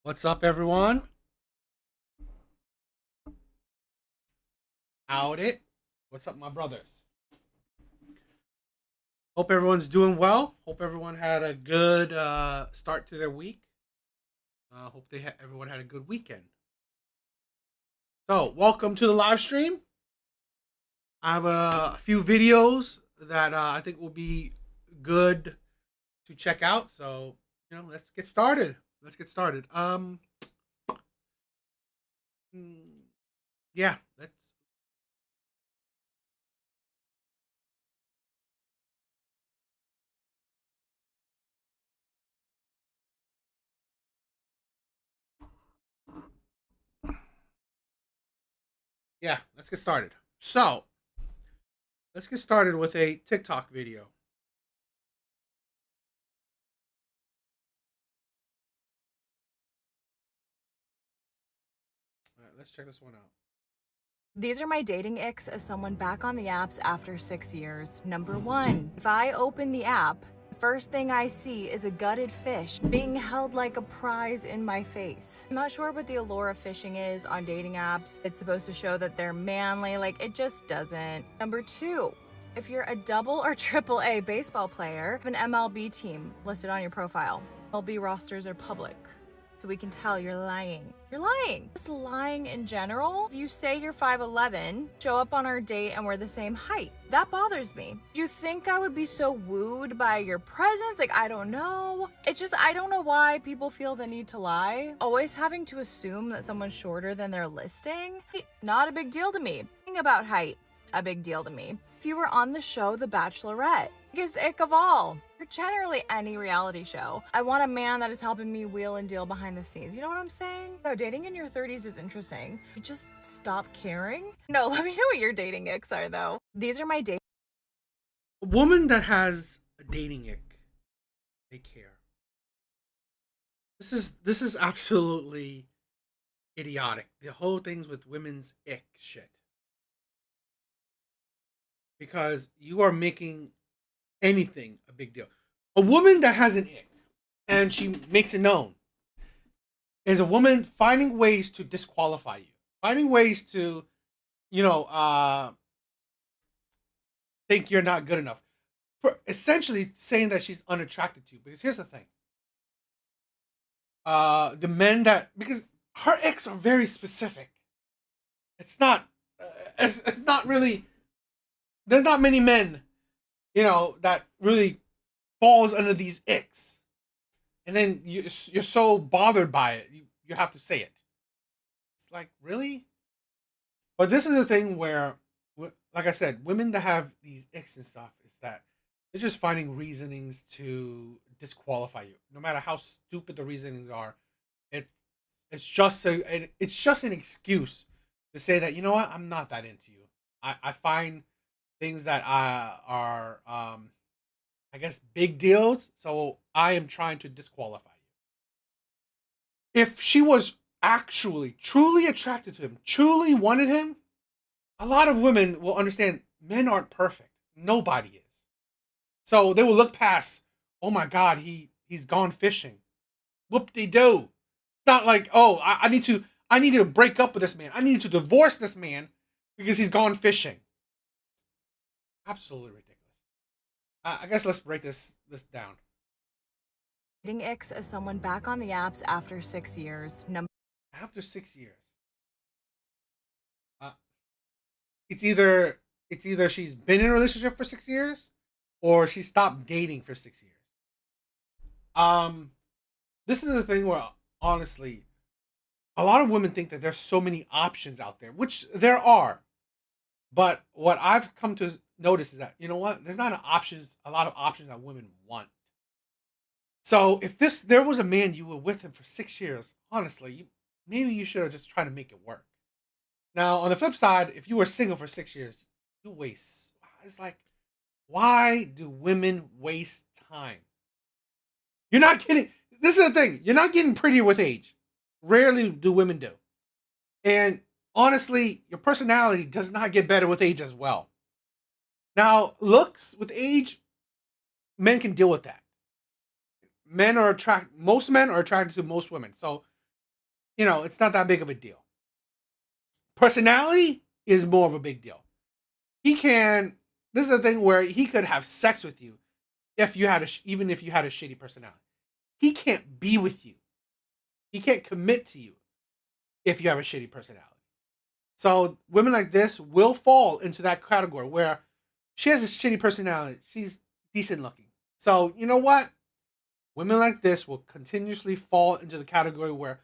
What's up, everyone? How'd it? What's up, my brothers? Hope everyone's doing well. Hope everyone had a good start to their week. Hope everyone had a good weekend. So, welcome to the live stream. I have a few videos that I think will be good to check out. So, let's get started. Let's get started. Mm, yeah, let's let's get started. So, let's get started with a TikTok video. All right, let's check this one out. These are my dating icks as someone back on the apps after 6 years. Number one, if I open the app, the first thing I see is a gutted fish being held like a prize in my face. I'm not sure what the allure of fishing is on dating apps. It's supposed to show that they're manly, like it just doesn't. Number two, if you're a double or triple A baseball player, have an MLB team listed on your profile. MLB rosters are public, so we can tell you're lying. You're lying. Just lying in general. If you say you're 5'11", show up on our date and we're the same height. That bothers me. Do you think I would be so wooed by your presence? Like, I don't know. It's just, I don't know why people feel the need to lie. Always having to assume that someone's shorter than they're listing. Not a big deal to me. Thinking about height, a big deal to me. If you were on the show The Bachelorette, biggest ick of all. Or generally any reality show. I want a man that is helping me wheel and deal behind the scenes. You know what I'm saying? No, dating in your 30s is interesting. You just stop caring. No, let me know what your dating icks are though. These are my dating. A woman that has a dating ick, they care. This is absolutely idiotic. The whole things with women's ick shit. Because you are making anything a big deal. A woman that has an ick and she makes it known is a woman finding ways to disqualify you, finding ways to, you know, think you're not good enough. For essentially saying that she's unattracted to you. Because here's the thing. The men that, because her icks are very specific. It's not it's not really, there's not many men, that really falls under these icks. And then you're so bothered by it, you have to say it. It's like, really? But this is the thing where, like I said, women that have these icks and stuff is that they're just finding reasonings to disqualify you, no matter how stupid the reasonings are. It's it's just an excuse to say that, you know what, I'm not that into you. I find things that are I guess big deals, so I am trying to disqualify you. If she was actually truly attracted to him, truly wanted him, a lot of women will understand men aren't perfect. Nobody is. So they will look past, oh my god, he's gone fishing. Whoop de doo. Not like, oh, I need to break up with this man. I need to divorce this man because he's gone fishing. Absolutely ridiculous. I guess let's break this down. Dating icks as someone back on the apps after 6 years. Number After 6 years, uh, it's either she's been in a relationship for 6 years, or she stopped dating for 6 years. Um, this is the thing where, honestly, a lot of women think that there's so many options out there, which there are. But what I've come to notice is that, you know what, there's not a lot of options that women want. So if there was a man you were with him for 6 years, honestly, maybe you should have just tried to make it work. Now, on the flip side, if you were single for 6 years, you waste. It's like, why do women waste time? You're not getting. This is the thing. You're not getting prettier with age. Rarely do women do. And honestly, your personality does not get better with age as well. Now, looks with age, men can deal with that. Most men are attracted to most women. So it's not that big of a deal. Personality is more of a big deal. He can. This is a thing where he could have sex with you if you had even if you had a shitty personality. He can't be with you. He can't commit to you if you have a shitty personality. So women like this will fall into that category where she has a shitty personality. She's decent looking. So you know what? Women like this will continuously fall into the category where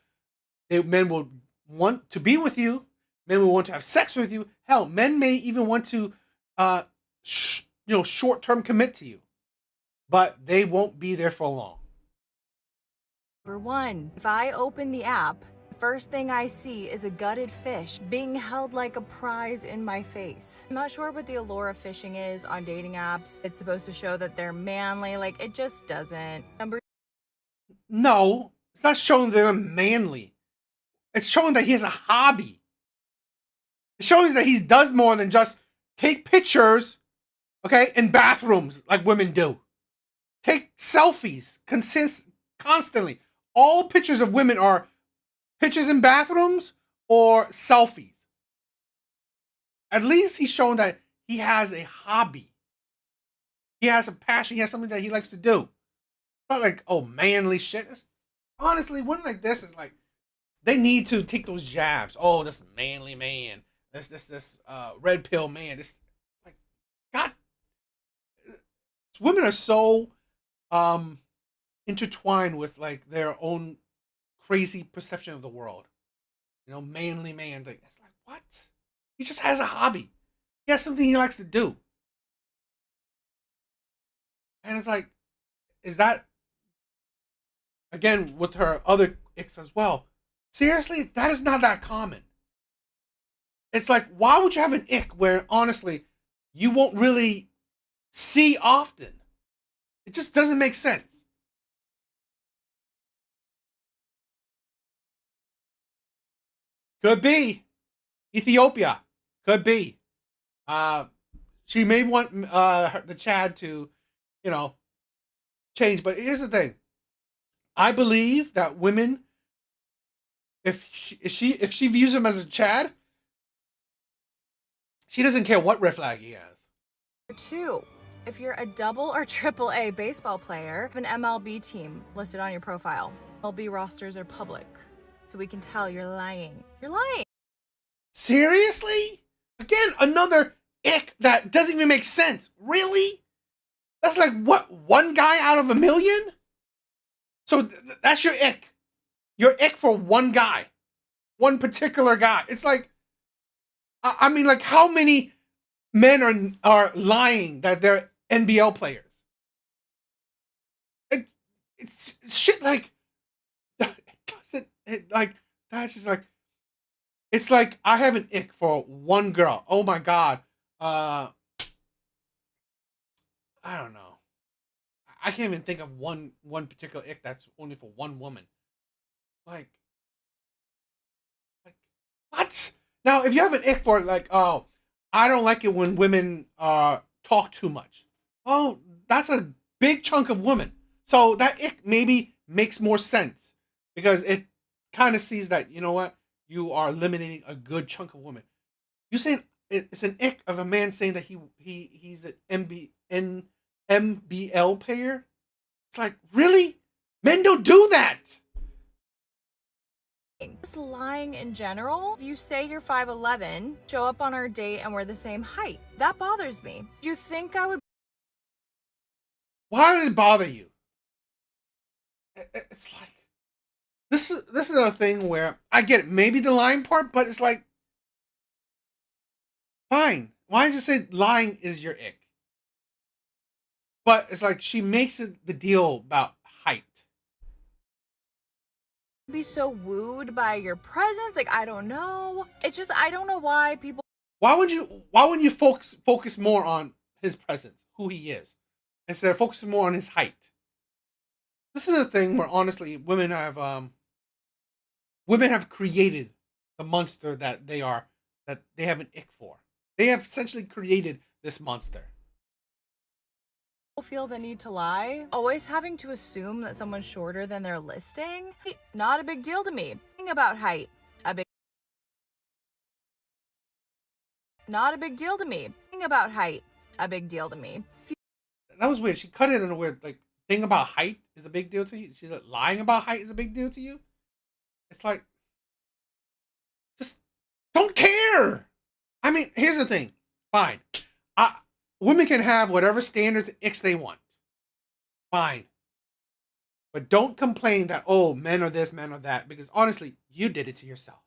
men will want to be with you. Men will want to have sex with you. Hell, men may even want to, short-term commit to you, but they won't be there for long. Number 1, if I open the app, the first thing I see is a gutted fish being held like a prize in my face. I'm not sure what the allure of fishing is on dating apps. It's supposed to show that they're manly, like it just doesn't. No, it's not showing that they're manly. It's showing that he has a hobby. It shows that he does more than just take pictures, okay, in bathrooms like women do. Take selfies constantly. All pictures of women are pictures in bathrooms or selfies. At least he's showing that he has a hobby. He has a passion. He has something that he likes to do. Not like, oh, manly shit. Honestly, women like this is like, they need to take those jabs. Oh, this manly man. This red pill man. This, like, God. Women are so intertwined with like their own crazy perception of the world. Manly man. Like, it's like, what? He just has a hobby. He has something he likes to do. And it's like, is that, again, with her other icks as well. Seriously, that is not that common. It's like, why would you have an ick where, honestly, you won't really see often? It just doesn't make sense. Could be Ethiopia. Could be. She may want the Chad to, change. But here's the thing. I believe that women, if she views him as a Chad, she doesn't care what red flag he has. 2, if you're a double or triple A baseball player, have an MLB team listed on your profile. MLB rosters are public, so we can tell you're lying. You're lying. Seriously? Again, another ick that doesn't even make sense. Really? That's like, what, one guy out of a million? So that's your ick. Your ick for one guy. One particular guy. It's like, I mean, like, how many men are lying that they're NBL players? It's shit like, that's just like, it's like, I have an ick for one girl. Oh my God. I don't know. I can't even think of one particular ick that's only for one woman. Like what? Now, if you have an ick for like, oh, I don't like it when women talk too much. Oh, that's a big chunk of women. So that ick maybe makes more sense because it kind of sees that, you know what, you are eliminating a good chunk of women. You saying it's an ick of a man saying that he's an MBL player? It's like, really? Men don't do that. Just lying in general. If you say you're 5'11", show up on our date and we're the same height, that bothers me. Do you think I would? Why would it bother you? It's like, this is a thing where I get it, maybe the lying part, but it's like, fine. Why did you say lying is your ick? But it's like she makes it the deal about height. Be so wooed by your presence, like, I don't know. It's just, I don't know why people. Why wouldn't you focus more on his presence, who he is, instead of focusing more on his height? This is a thing where honestly women have created the monster that they have an ick for. They have essentially created this monster. feel the need to lie. Always having to assume that someone's shorter than their listing. Not a big deal to me. Thing about height. Not a big deal to me. Thing about height. A big deal to me. That was weird. She cut it in a weird, like, thing about height is a big deal to you. She's like, lying about height is a big deal to you. It's like, just don't care. I mean, here's the thing. Fine. Women can have whatever standards X they want. Fine. But don't complain that, oh, men are this, men are that, because honestly, you did it to yourself.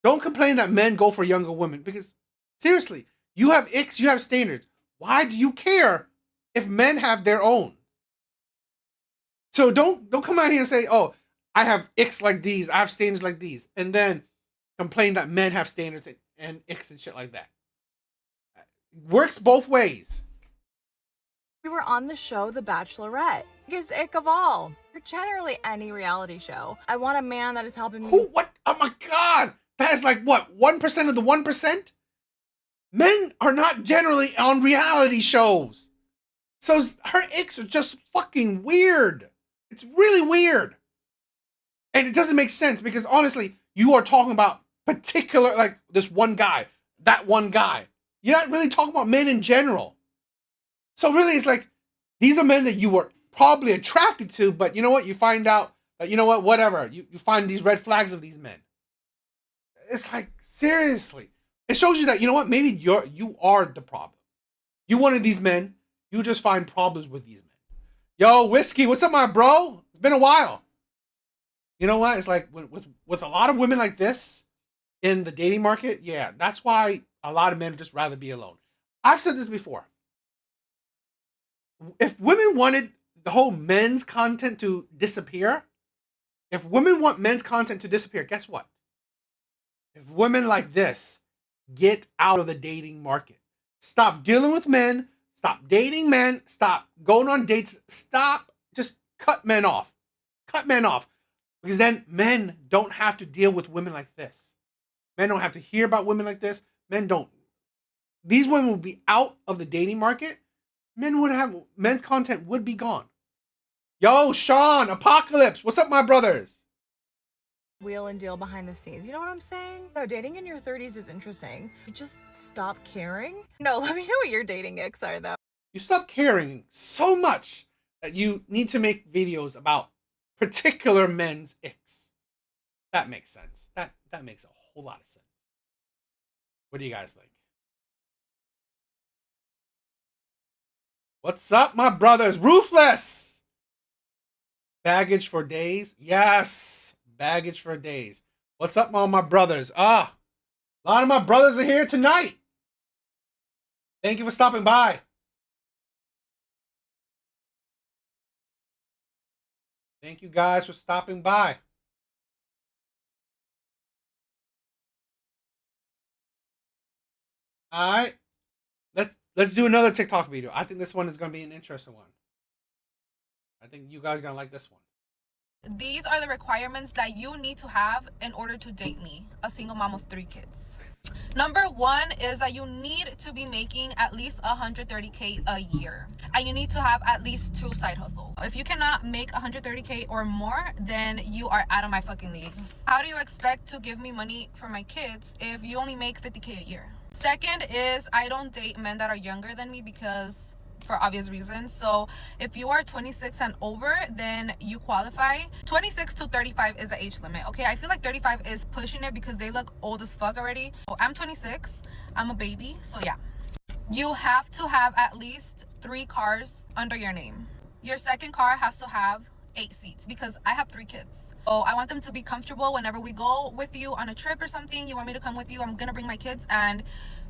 Don't complain that men go for younger women, because seriously, you have X, you have standards. Why do you care if men have their own? So don't come out here and say, oh, I have X like these, I have standards like these, and then complain that men have standards and X and shit like that. Works both ways. We were on the show The Bachelorette. Biggest ick of all. Or generally any reality show. I want a man that is helping me. Who? What? Oh my God. That is like, what, 1% of the 1%? Men are not generally on reality shows. So her icks are just fucking weird. It's really weird. And it doesn't make sense because honestly, you are talking about particular, like this one guy, that one guy. You're not really talking about men in general. So really, it's like, these are men that you were probably attracted to, but you know what? You find out that, you know what, whatever. You find these red flags of these men. It's like, seriously. It shows you that, you know what? Maybe you are the problem. You wanted these men. You just find problems with these men. Yo, Whiskey, what's up, my bro? It's been a while. You know what? It's like, with a lot of women like this in the dating market, yeah, that's why a lot of men would just rather be alone. I've said this before. If women wanted the whole men's content to disappear, if women want men's content to disappear, guess what? If women like this get out of the dating market, stop dealing with men, stop dating men, stop going on dates, stop, just cut men off. Cut men off. Because then men don't have to deal with women like this. Men don't have to hear about women like this. Men don't. These women will be out of the dating market. Men's content would be gone. Yo, Sean, Apocalypse, what's up, my brothers? Wheel and deal behind the scenes. You know what I'm saying? No, dating in your 30s is interesting. You just stop caring. No, let me know what your dating icks are, though. You stop caring so much that you need to make videos about particular men's icks. That makes sense. That makes a whole lot of sense. What do you guys think? What's up, my brothers? Ruthless! Baggage for days? Yes! Baggage for days. What's up, all my brothers? A lot of my brothers are here tonight. Thank you for stopping by. Thank you guys for stopping by. All right. Let's do another TikTok video. I think this one is going to be an interesting one. I think you guys are going to like this one. These are the requirements that you need to have in order to date me, a single mom of 3 kids. Number 1 is that you need to be making at least $130K a year. And you need to have at least 2 side hustles. If you cannot make $130K or more, then you are out of my fucking league. How do you expect to give me money for my kids if you only make $50K a year? Second is I don't date men that are younger than me because for obvious reasons. So if you are 26 and over, then you qualify. 26 to 35 is the age limit. Okay, I feel like 35 is pushing it because they look old as fuck already. So I'm 26, I'm a baby, so yeah. You have to have at least 3 cars under your name. Your second car has to have 8 seats because I have 3 kids. So I want them to be comfortable whenever we go with you on a trip or something. You want me to come with you, I'm gonna bring my kids, and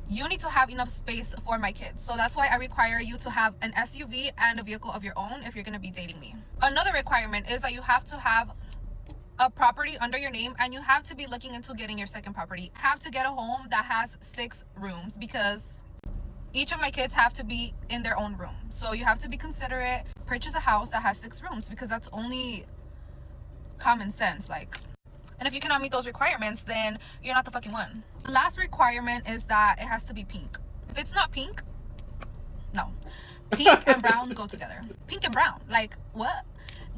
you need to have enough space for my kids. So that's why I require you to have an SUV and a vehicle of your own if you're gonna be dating me. Another requirement is that you have to have a property under your name, and you have to be looking into getting your second property. Have to get a home that has 6 rooms because each of my kids have to be in their own room. So you have to be considerate. Purchase a house that has 6 rooms because that's only common sense. Like, and if you cannot meet those requirements, then you're not the fucking one. The last requirement is that it has to be pink. If it's not pink, no. Pink and brown go together. Pink and brown. Like, what?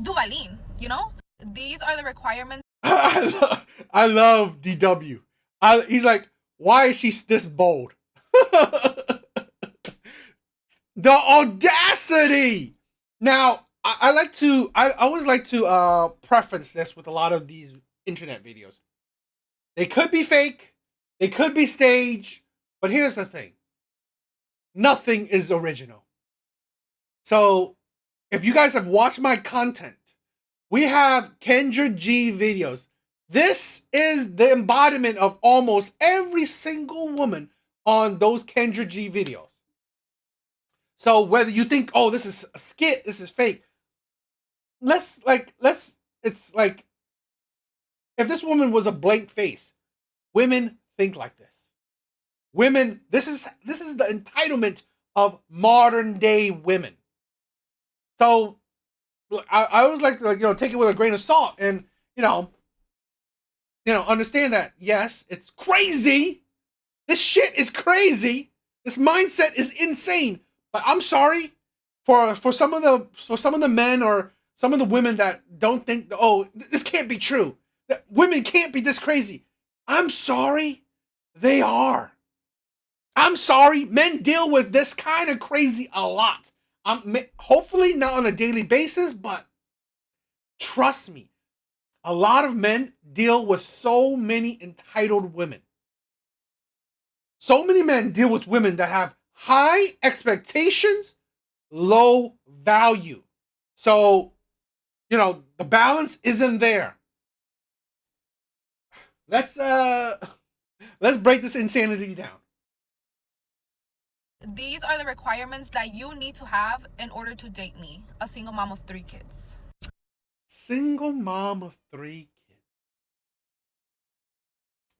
Duvalin, you know? These are the requirements. I love DW. He's like, why is she this bold? The audacity. Now, I always like to preference this with a lot of these internet videos. They could be fake, they could be staged, but here's the thing. Nothing is original. So, if you guys have watched my content, we have Kendra G videos. This is the embodiment of almost every single woman on those Kendra G videos. So whether you think, oh, this is a skit, this is fake, it's like, if this woman was a blank face, women think like this. Women, this is the entitlement of modern day women. So I always like to take it with a grain of salt and understand that yes, it's crazy. This shit is crazy. This mindset is insane. But I'm sorry for some of the men or some of the women that don't think, oh, this can't be true. That women can't be this crazy. I'm sorry, they are. I'm sorry, men deal with this kind of crazy a lot. Hopefully not on a daily basis, but trust me, a lot of men deal with so many entitled women. So many men deal with women that have high expectations, low value. So, the balance isn't there. Let's break this insanity down. These are the requirements that you need to have in order to date me, a single mom of 3 kids. Single mom of 3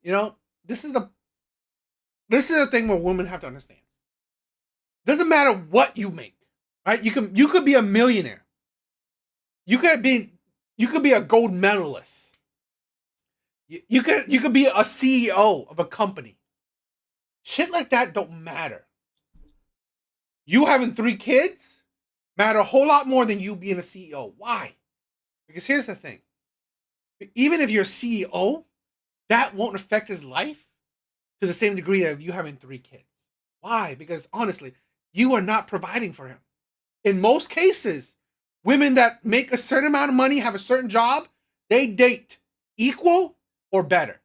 kids. This is the thing where women have to understand. Doesn't matter what you make, right? You could be a millionaire. You could be a gold medalist. You could be a CEO of a company. Shit like that don't matter. You having 3 kids matter a whole lot more than you being a CEO. Why? Because here's the thing. Even if you're a CEO, that won't affect his life to the same degree of you having 3 kids. Why? Because honestly, you are not providing for him. In most cases, women that make a certain amount of money, have a certain job, they date equal or better.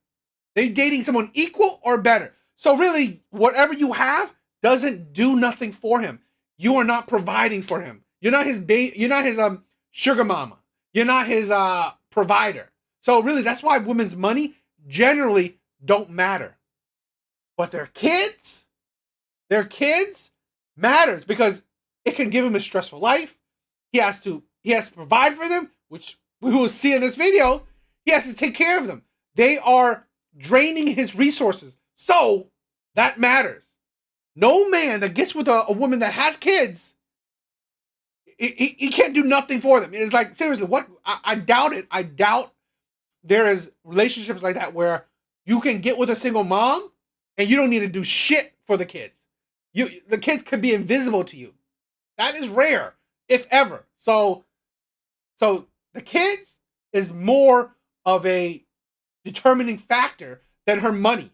They're dating someone equal or better. So really, whatever you have doesn't do nothing for him. You are not providing for him. You're not his you're not his sugar mama. You're not his provider. So really, that's why women's money generally don't matter. But their kids matters because it can give him a stressful life. He has to provide for them, which we will see in this video. He has to take care of them. They are draining his resources. So that matters. No man that gets with a woman that has kids, he can't do nothing for them. It's like, seriously, what? I doubt it. I doubt there is relationships like that where you can get with a single mom and you don't need to do shit for the kids. The kids could be invisible to you. That is rare, if ever. So the kids is more of a determining factor than her money.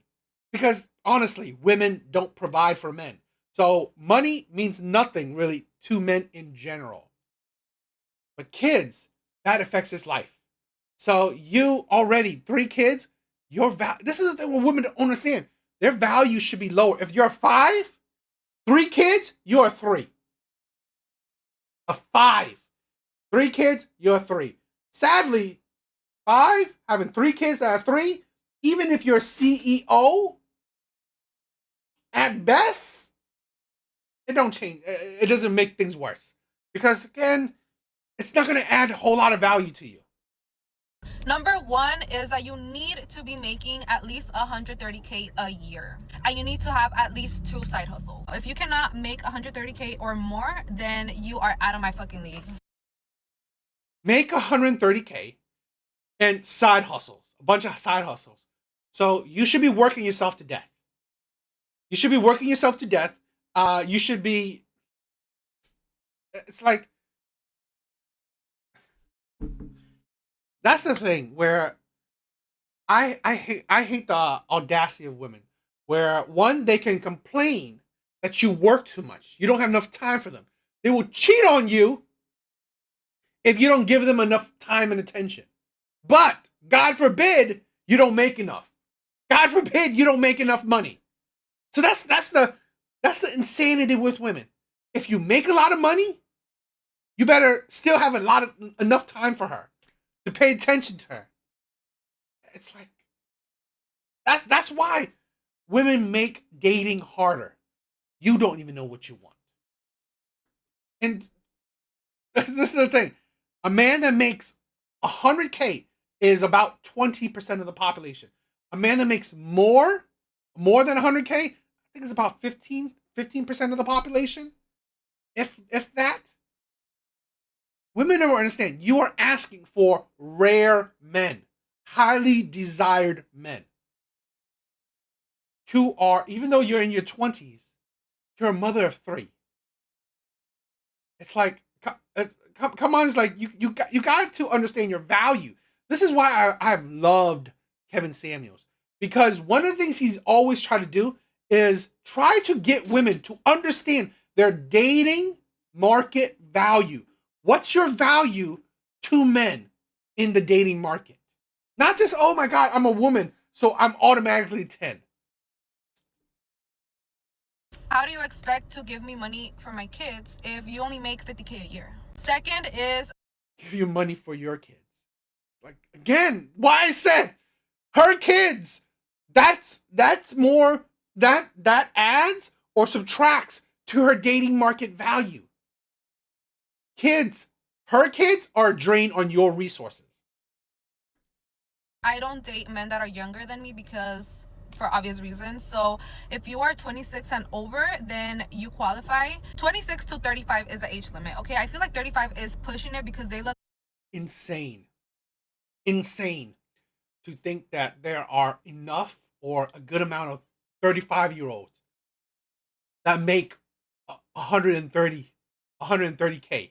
Because honestly, women don't provide for men. So money means nothing really to men in general. But kids, that affects his life. So you already 3 kids, this is the thing what women don't understand. Their value should be lower. If you're 5, 3 kids, you're 3. A 5. 3 kids, you're 3. Sadly, 5, having 3 kids that are 3, even if you're a CEO, at best, it don't change. It doesn't make things worse. Because again, it's not going to add a whole lot of value to you. Number 1 is that you need to be making at least $130K a year. And you need to have at least 2 side hustles. If you cannot make $130K or more, then you are out of my fucking league. Make $130K and side hustles. A bunch of side hustles. So you should be working yourself to death. You should be working yourself to death. You should be It's like that's the thing where I hate the audacity of women where one they can complain that you work too much. You don't have enough time for them. They will cheat on you if you don't give them enough time and attention. But God forbid you don't make enough. God forbid you don't make enough money. So that's the insanity with women. If you make a lot of money, you better still have enough time for her to pay attention to her. It's like that's why women make dating harder. You don't even know what you want. And this is the thing. A man that makes 100K is about 20% of the population. A man that makes more than 100K, I think it's about 15% of the population. If that. Women don't understand. You are asking for rare men, highly desired men. Who are, even though you're in your 20s, you're a mother of 3. It's like, come on, it's like you got to understand your value. This is why I've loved Kevin Samuels, because one of the things he's always tried to do is try to get women to understand their dating market value. What's your value to men in the dating market? Not just, oh my God, I'm a woman, so I'm automatically 10. How do you expect to give me money for my kids if you only make 50K a year? Second is, Give you money for your kids. Like, again, why I said her kids. That's more that adds or subtracts to her dating market value. Kids, her kids are a drain on your resources. I don't date men that are younger than me because for obvious reasons. So if you are 26 and over, then you qualify. 26 to 35 is the age limit. Okay, I feel like 35 is pushing it because they look Insane to think that there are enough or a good amount of 35-year-olds that make 130K.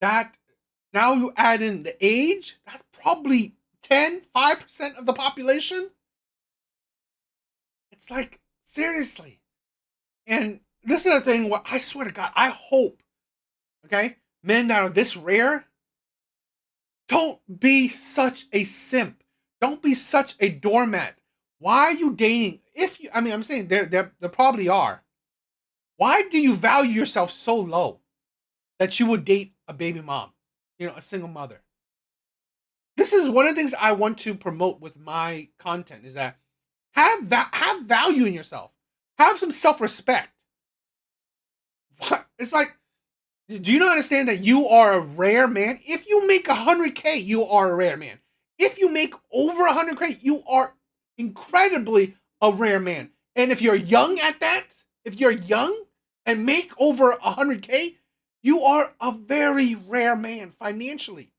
That now you add in the age, that's probably 5% of the population. It's like, seriously. And this is the thing where I swear to God, I hope, okay, men that are this rare, don't be such a simp. Don't be such a doormat. Why are you dating? If you, I mean, I'm saying there probably are. Why do you value yourself so low that you would date a baby mom, a single mother? This is one of the things I want to promote with my content is that have value in yourself. Have some self-respect. It's like, do you not understand that you are a rare man? If you make 100K, you are a rare man. If you make over 100K, you are incredibly a rare man. And if you're young at that, if you're young and make over 100K, you are a very rare man financially.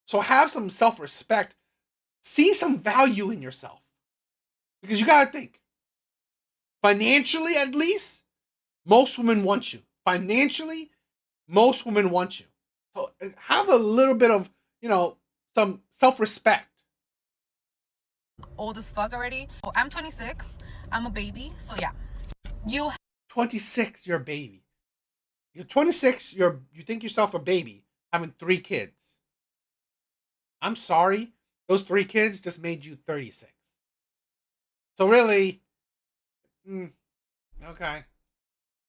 So have some self-respect. See some value in yourself. Because you got to think, financially at least, most women want you. Financially, most women want you. So have a little bit of, some self-respect. old as fuck already. Oh, I'm 26. I'm a baby. So yeah. You 26, you're a baby. You're 26, you think yourself a baby having 3 kids. I'm sorry, those 3 kids just made you 36. So really, okay.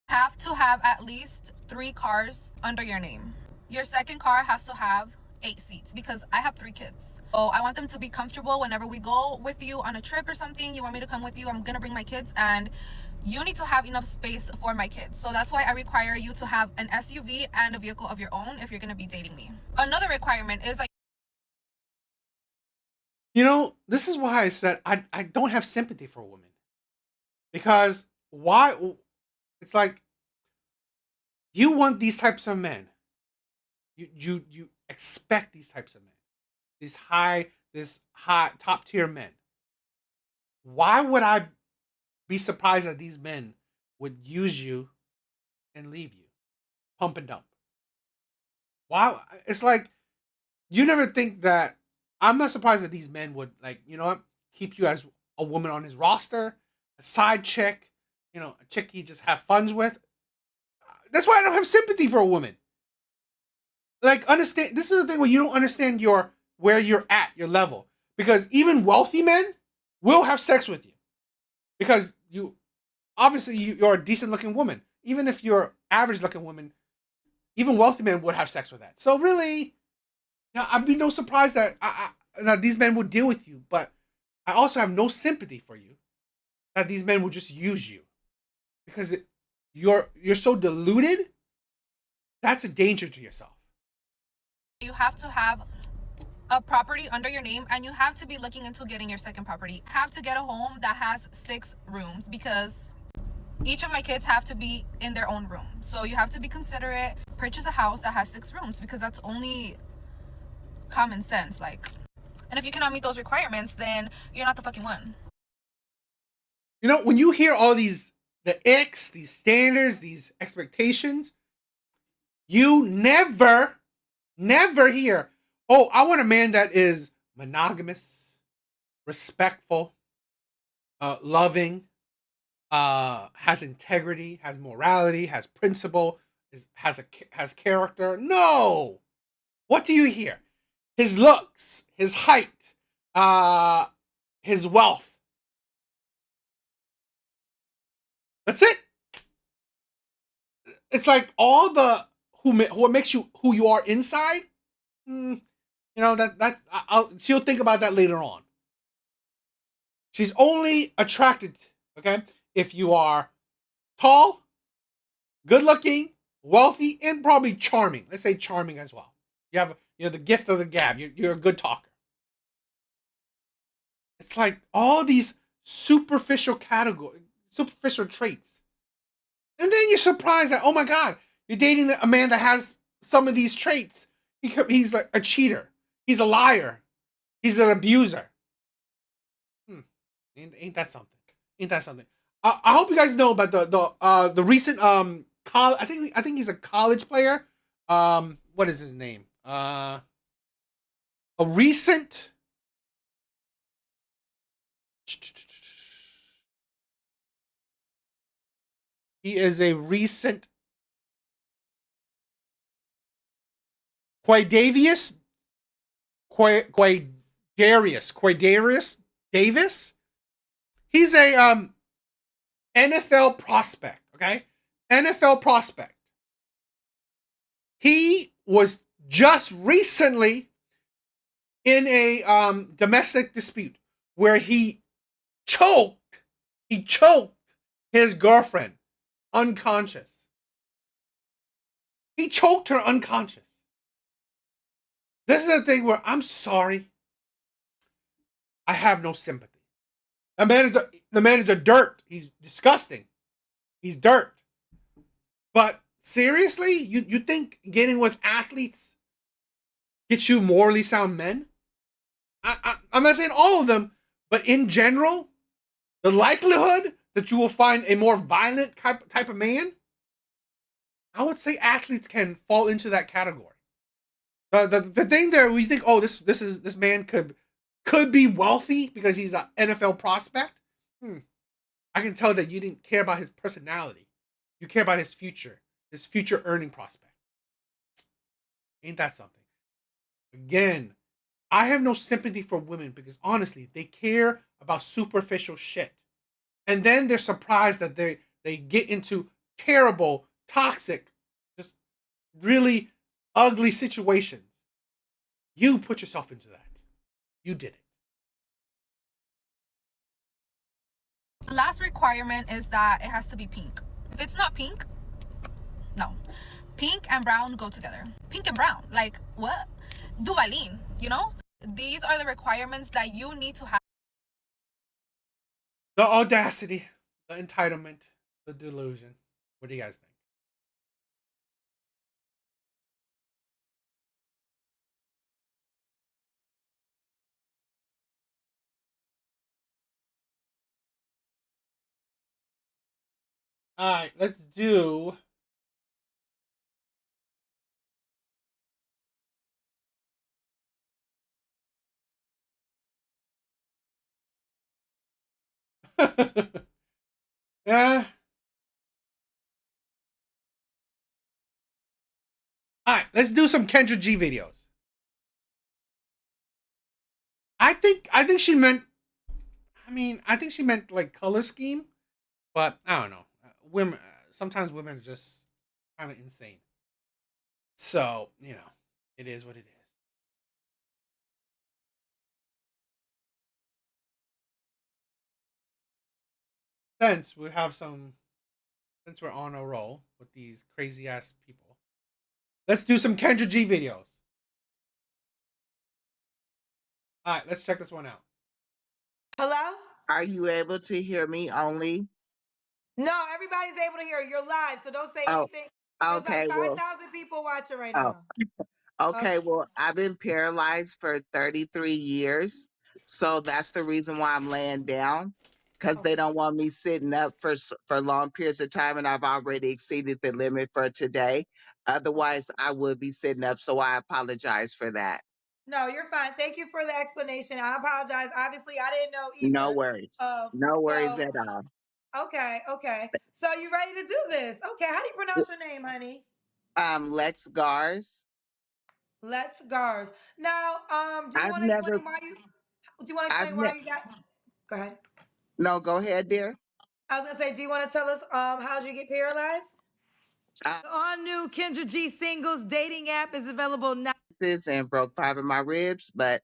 have to have at least 3 cars under your name. Your second car has to have 8 seats because I have 3 kids. So I want them to be comfortable whenever we go with you on a trip or something. You want me to come with you, I'm gonna bring my kids, and you need to have enough space for my kids. So that's why I require you to have an SUV and a vehicle of your own if you're gonna be dating me. Another requirement is that This is why I said I don't have sympathy for women. Because why? It's like you want these types of men. You expect these types of men. This high top tier men. Why would I be surprised that these men would use you and leave you? pump and dump. Wow, it's like you never think that. I'm not surprised that these men would like, you know what, keep you as a woman on his roster, a side chick, you know, a chick he just have funs with. That's why I don't have sympathy for a woman. Like, understand, this is the thing where you don't understand your where you're at, your level. Because even wealthy men will have sex with you. Because you obviously you're a decent looking woman. Even if you're average looking woman, even wealthy men would have sex with that. So really, yeah, I'd be no surprise that these men would deal with you. But I also have no sympathy for you that these men will just use you because you're so deluded. That's a danger to yourself. You have to have a property under your name, and you have to be looking into getting your second property. Have to get a home that has 6 rooms, because each of my kids have to be in their own room. So you have to be considerate. Purchase a house that has 6 rooms, because that's only common sense. Like, and if you cannot meet those requirements, then you're not the fucking one. You know, when you hear all these the icks, these standards, these expectations, you never hear, oh, I want a man that is monogamous, respectful, loving, has integrity, has morality, has principle, has character. No. What do you hear? His looks, his height, his wealth. That's it. It's like all the what makes you who you are inside. You know she'll think about that later on. She's only attracted, okay, if you are tall, good looking, wealthy, and probably charming. Let's say charming as well. You have the gift of the gab. You're a good talker. It's like all these superficial traits. And then you're surprised that, oh my God, you're dating a man that has some of these traits. He's like a cheater. He's a liar. He's an abuser. Ain't that something? Ain't that something? I hope you guys know about the recent I think he's a college player. What is his name? A recent. He is a recent Quaydarius Davis. He's a NFL prospect, okay? NFL prospect. He was just recently in a domestic dispute where he choked his girlfriend unconscious. He choked her unconscious. This is the thing where I'm sorry. I have no sympathy. The man is a dirt. He's disgusting. He's dirt. But seriously, you think getting with athletes gets you morally sound men? I'm not saying all of them, but in general, the likelihood that you will find a more violent type of man, I would say athletes can fall into that category. The thing there, we think, oh, this man could be wealthy because he's an NFL prospect. I can tell that you didn't care about his personality. You care about his future earning prospect. Ain't that something? Again, I have no sympathy for women because honestly, they care about superficial shit. And then they're surprised that they get into terrible, toxic, just really ugly situations. You put yourself into that. You did it. The last requirement is that it has to be pink. If it's not pink, no. Pink and brown go together. Pink and brown, like what? Duvalin, you know? These are the requirements that you need to have. The audacity, the entitlement, the delusion. What do you guys think? All right, let's do Yeah. All right, let's do some Kendra G videos. I think she meant. I mean, I think she meant like color scheme, but I don't know. Women sometimes women are just kind of insane. So it is what it is. Since we have some, since we're on a roll with these crazy ass people, let's do some Kendra G videos. All right, let's check this one out. Hello? Are you able to hear me only? No, everybody's able to hear. You're live, so don't say Oh, anything. There's like okay. Well, 5,000 people watching right oh, now. Okay. okay. Well, I've been paralyzed for 33 years. So that's the reason why I'm laying down because they Okay. don't want me sitting up for long periods of time. And I've already exceeded the limit for today. Okay. Otherwise, I would be sitting up. So I apologize for that. No, you're fine. Thank you for the explanation. I apologize. Obviously, I didn't know No either. worries. No worries So at all. okay, okay. So you ready to do this? Okay. How do you pronounce your name, honey? Lex Gars. Let's Gars. Now, do you I've want to never, explain why you? Do you want to I've explain ne- why you got? Go ahead. no, go ahead, dear. I was gonna say, do you want to tell us how did you get paralyzed? Uh, The all new Kendra G singles dating app is available now. and broke 5 of my ribs, but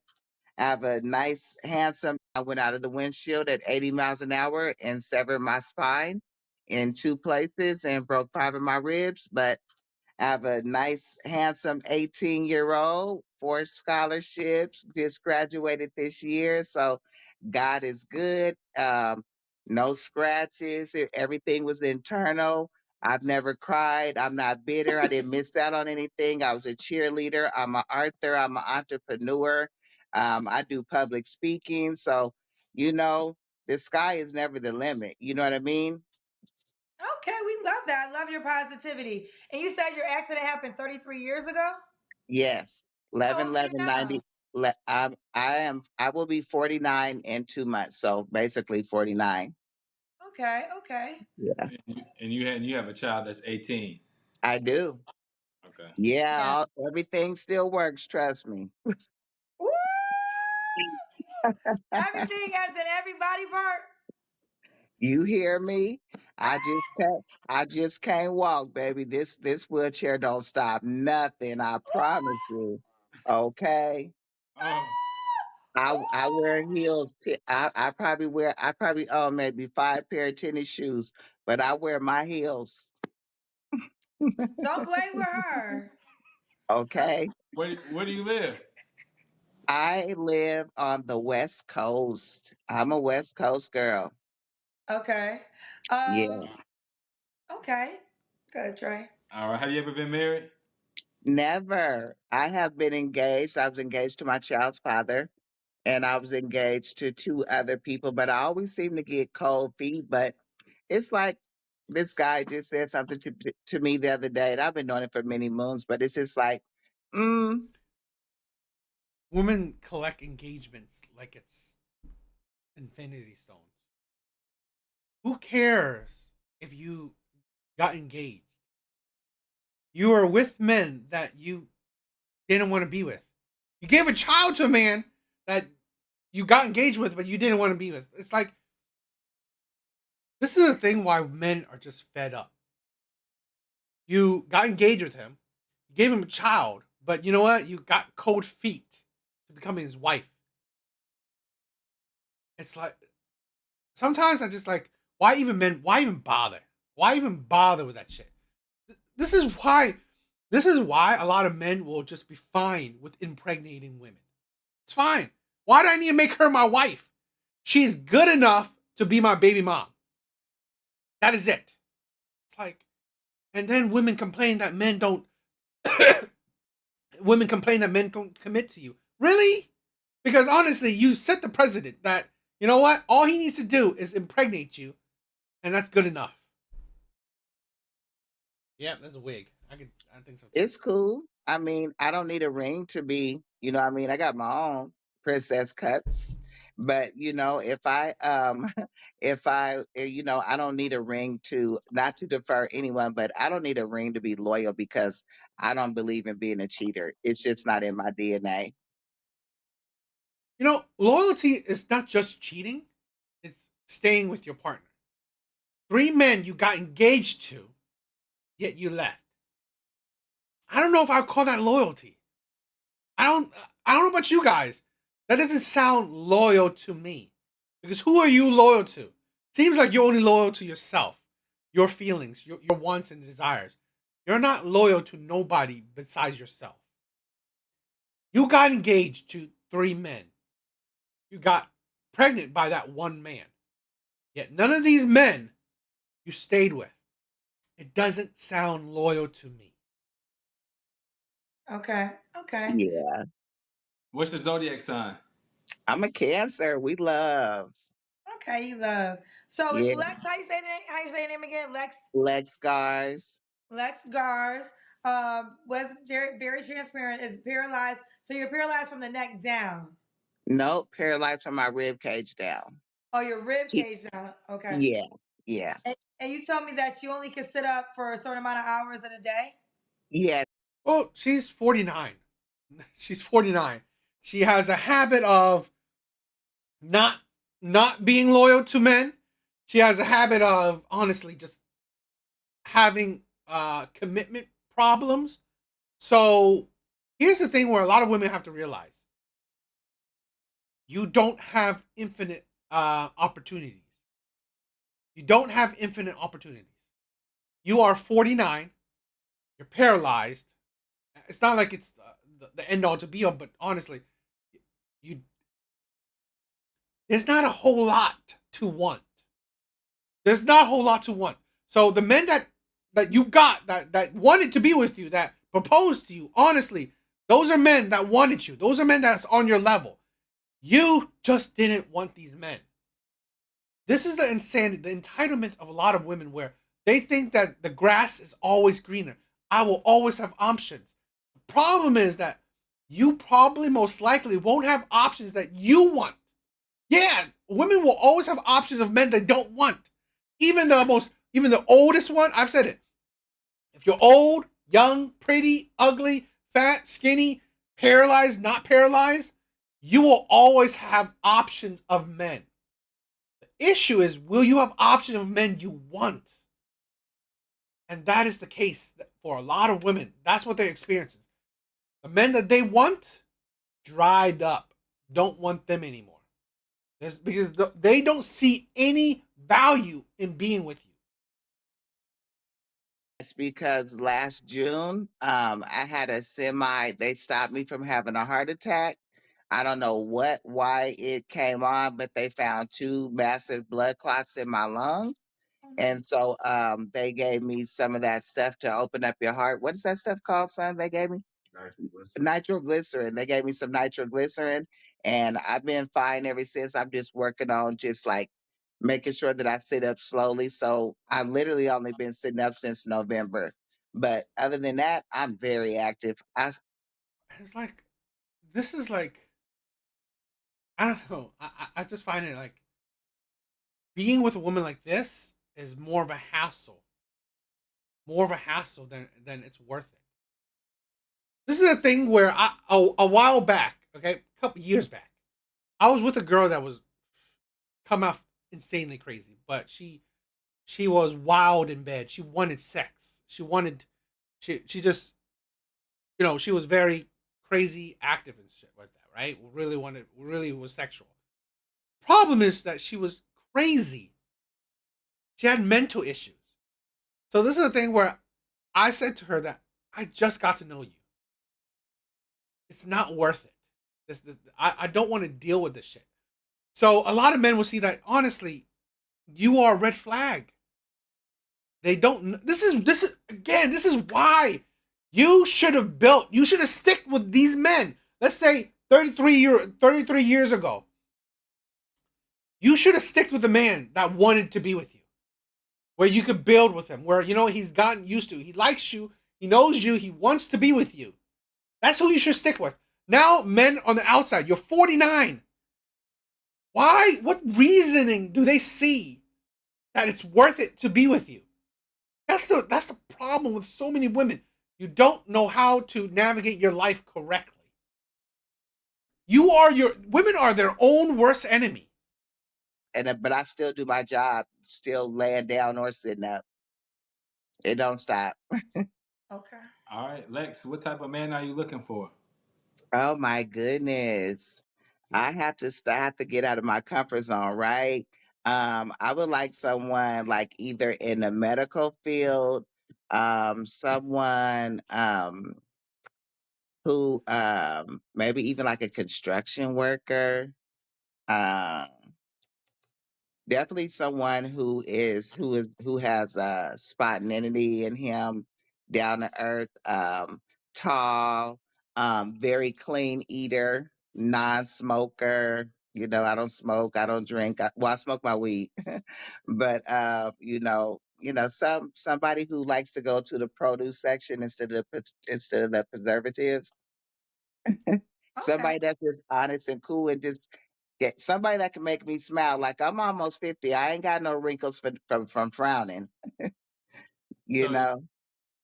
I have a nice, handsome. I went out of the windshield at 80 miles an hour and severed my spine in 2 places and broke 5 of my ribs. But I have a nice, handsome 18-year-old, 4 scholarships, just graduated this year. So God is good. No scratches. Everything was internal. I've never cried. I'm not bitter. I didn't miss out on anything. I was a cheerleader. I'm an author. I'm an entrepreneur. I do public speaking. So, you know, the sky is never the limit. You know what I mean? Okay, we love that. I love your positivity. And you said your accident happened 33 years ago? Yes. How 11, old are you 11, now? 90. I will be 49 in 2 months. So basically 49. Okay, okay. Yeah, And you have a child that's 18. I do. Okay. Yeah, Yeah. everything still works. Trust me. Woo! Everything has an everybody part. You hear me? I Ah! just can't. I just can't walk, baby. This wheelchair don't stop nothing. I promise you. Okay. Oh, I wear Ooh! heels. I probably own maybe 5 pair of tennis shoes, but I wear my heels. Don't play with her. Okay. where do you live? I live on the West Coast. I'm a West Coast girl. Okay. Yeah. Okay. Good, Trey. All right. Have you ever been married? Never. I have been engaged. I was engaged to my child's father, and I was engaged to 2 other people, but I always seem to get cold feet. But it's like this guy just said something to me the other day, and I've been doing it for many moons, but it's just like, mm, Women collect engagements like it's infinity stones. Who cares if you got engaged? You are with men that you didn't want to be with. You gave a child to a man that you got engaged with, but you didn't want to be with. It's like, this is the thing why men are just fed up. You got engaged with him, you gave him a child, but you know what? You got cold feet to becoming his wife. It's like, sometimes I just like, why even men? Why even bother? Why even bother with that shit? This is why. This is why a lot of men will just be fine with impregnating women. It's fine. Why do I need to make her my wife? She's good enough to be my baby mom. That is it. It's like, and then women complain that men don't. Women complain that men don't commit to you. Really? Because honestly, you set the precedent that, you know what? All he needs to do is impregnate you, and that's good enough. Yeah, that's a wig. I think so too. it's cool. I mean, I don't need a ring to be, I mean, I got my own princess cuts. But if I if I don't need a ring to, not to defer anyone, but I don't need a ring to be loyal because I don't believe in being a cheater. It's just not in my DNA. You know, loyalty is not just cheating, it's staying with your partner. Three men you got engaged to, yet you left. I don't know if I would call that loyalty. I don't I don't know about you guys. That doesn't sound loyal to me. Because who are you loyal to? Seems like you're only loyal to yourself, your feelings, your wants and desires. You're not loyal to nobody besides yourself. You got engaged to three men. You got pregnant by that one man. Yet none of these men you stayed with. It doesn't sound loyal to me. Okay. Okay. Yeah. What's the zodiac sign? I'm a Cancer. We love. Okay, you love. So it's Yeah. Lex. How you say name? How you say your name again? Lex. Lex scars. Lex Gars. Was very transparent. Is paralyzed. So you're paralyzed from the neck down. Nope. Paralyzed from my rib cage down. Oh, your rib She, cage down. Okay. yeah. Yeah. And you told me that you only can sit up for a certain amount of hours in a day. Yeah. Well, she's 49. She's 49. She has a habit of not not being loyal to men. She has a habit of honestly just having commitment problems. So here's the thing where a lot of women have to realize you don't have infinite opportunities. You don't have infinite opportunities. You are 49. You're paralyzed. It's not like it's the end all to be all, but honestly, you there's not a whole lot to want. There's not a whole lot to want. So the men that you got that wanted to be with you, that proposed to you, honestly, those are men that wanted you. Those are men that's on your level. You just didn't want these men. This is the insanity, the entitlement of a lot of women where they think that the grass is always greener. I will always have options. The problem is that you probably most likely won't have options that you want. Yeah, women will always have options of men they don't want. Even the oldest one, I've said it. If you're old, young, pretty, ugly, fat, skinny, paralyzed, not paralyzed, you will always have options of men. The issue is, will you have options of men you want? And that is the case for a lot of women. That's what they're experiencing. The men that they want dried up, don't want them anymore. Because they don't see any value in being with you. It's because last June, I had a semi, they stopped me from having a heart attack. I don't know why it came on, but they found two massive blood clots in my lungs. And so they gave me some of that stuff to open up your heart. What is that stuff called, son? They gave me nitroglycerin. They gave me some nitroglycerin, and I've been fine ever since. I'm just working on just like making sure that I sit up slowly. So I've literally only been sitting up since November. But other than that, I'm very active. It's like, this is like, I don't know. I just find it like being with a woman like this is more of a hassle. More of a hassle than it's worth it. This is a thing where a while back, okay, a couple years back, I was with a girl that was come out insanely crazy, but she was wild in bed. She wanted sex. She just, she was very crazy active and shit like that, right? Really was sexual. Problem is that she was crazy. She had mental issues. So this is a thing where I said to her that I just got to know you. It's not worth it. I don't want to deal with this shit. So a lot of men will see that, honestly, you are a red flag. They don't. This is why you should have stick with these men. Let's say 33 years ago. You should have sticked with a man that wanted to be with you, where you could build with him, where he's gotten used to. He likes you, he knows you, he wants to be with you. That's who you should stick with. Now, men on the outside, you're 49. Why? What reasoning do they see that it's worth it to be with you? That's the problem with so many women. You don't know how to navigate your life correctly. Women are their own worst enemy. But I still do my job, still laying down or sitting up. It don't stop. Okay. All right, Lex, what type of man are you looking for? Oh my goodness. I have to get out of my comfort zone, right? I would like someone like either in the medical field, someone who maybe even like a construction worker. Um Definitely someone who has spontaneity in him, down to earth, tall, very clean eater, non-smoker. You know, I don't smoke, I don't drink. Well, I smoke my weed, but somebody who likes to go to the produce section instead of the preservatives. Okay. Somebody that's just honest and cool and just get somebody that can make me smile. Like I'm almost 50. I ain't got no wrinkles from frowning, you So know?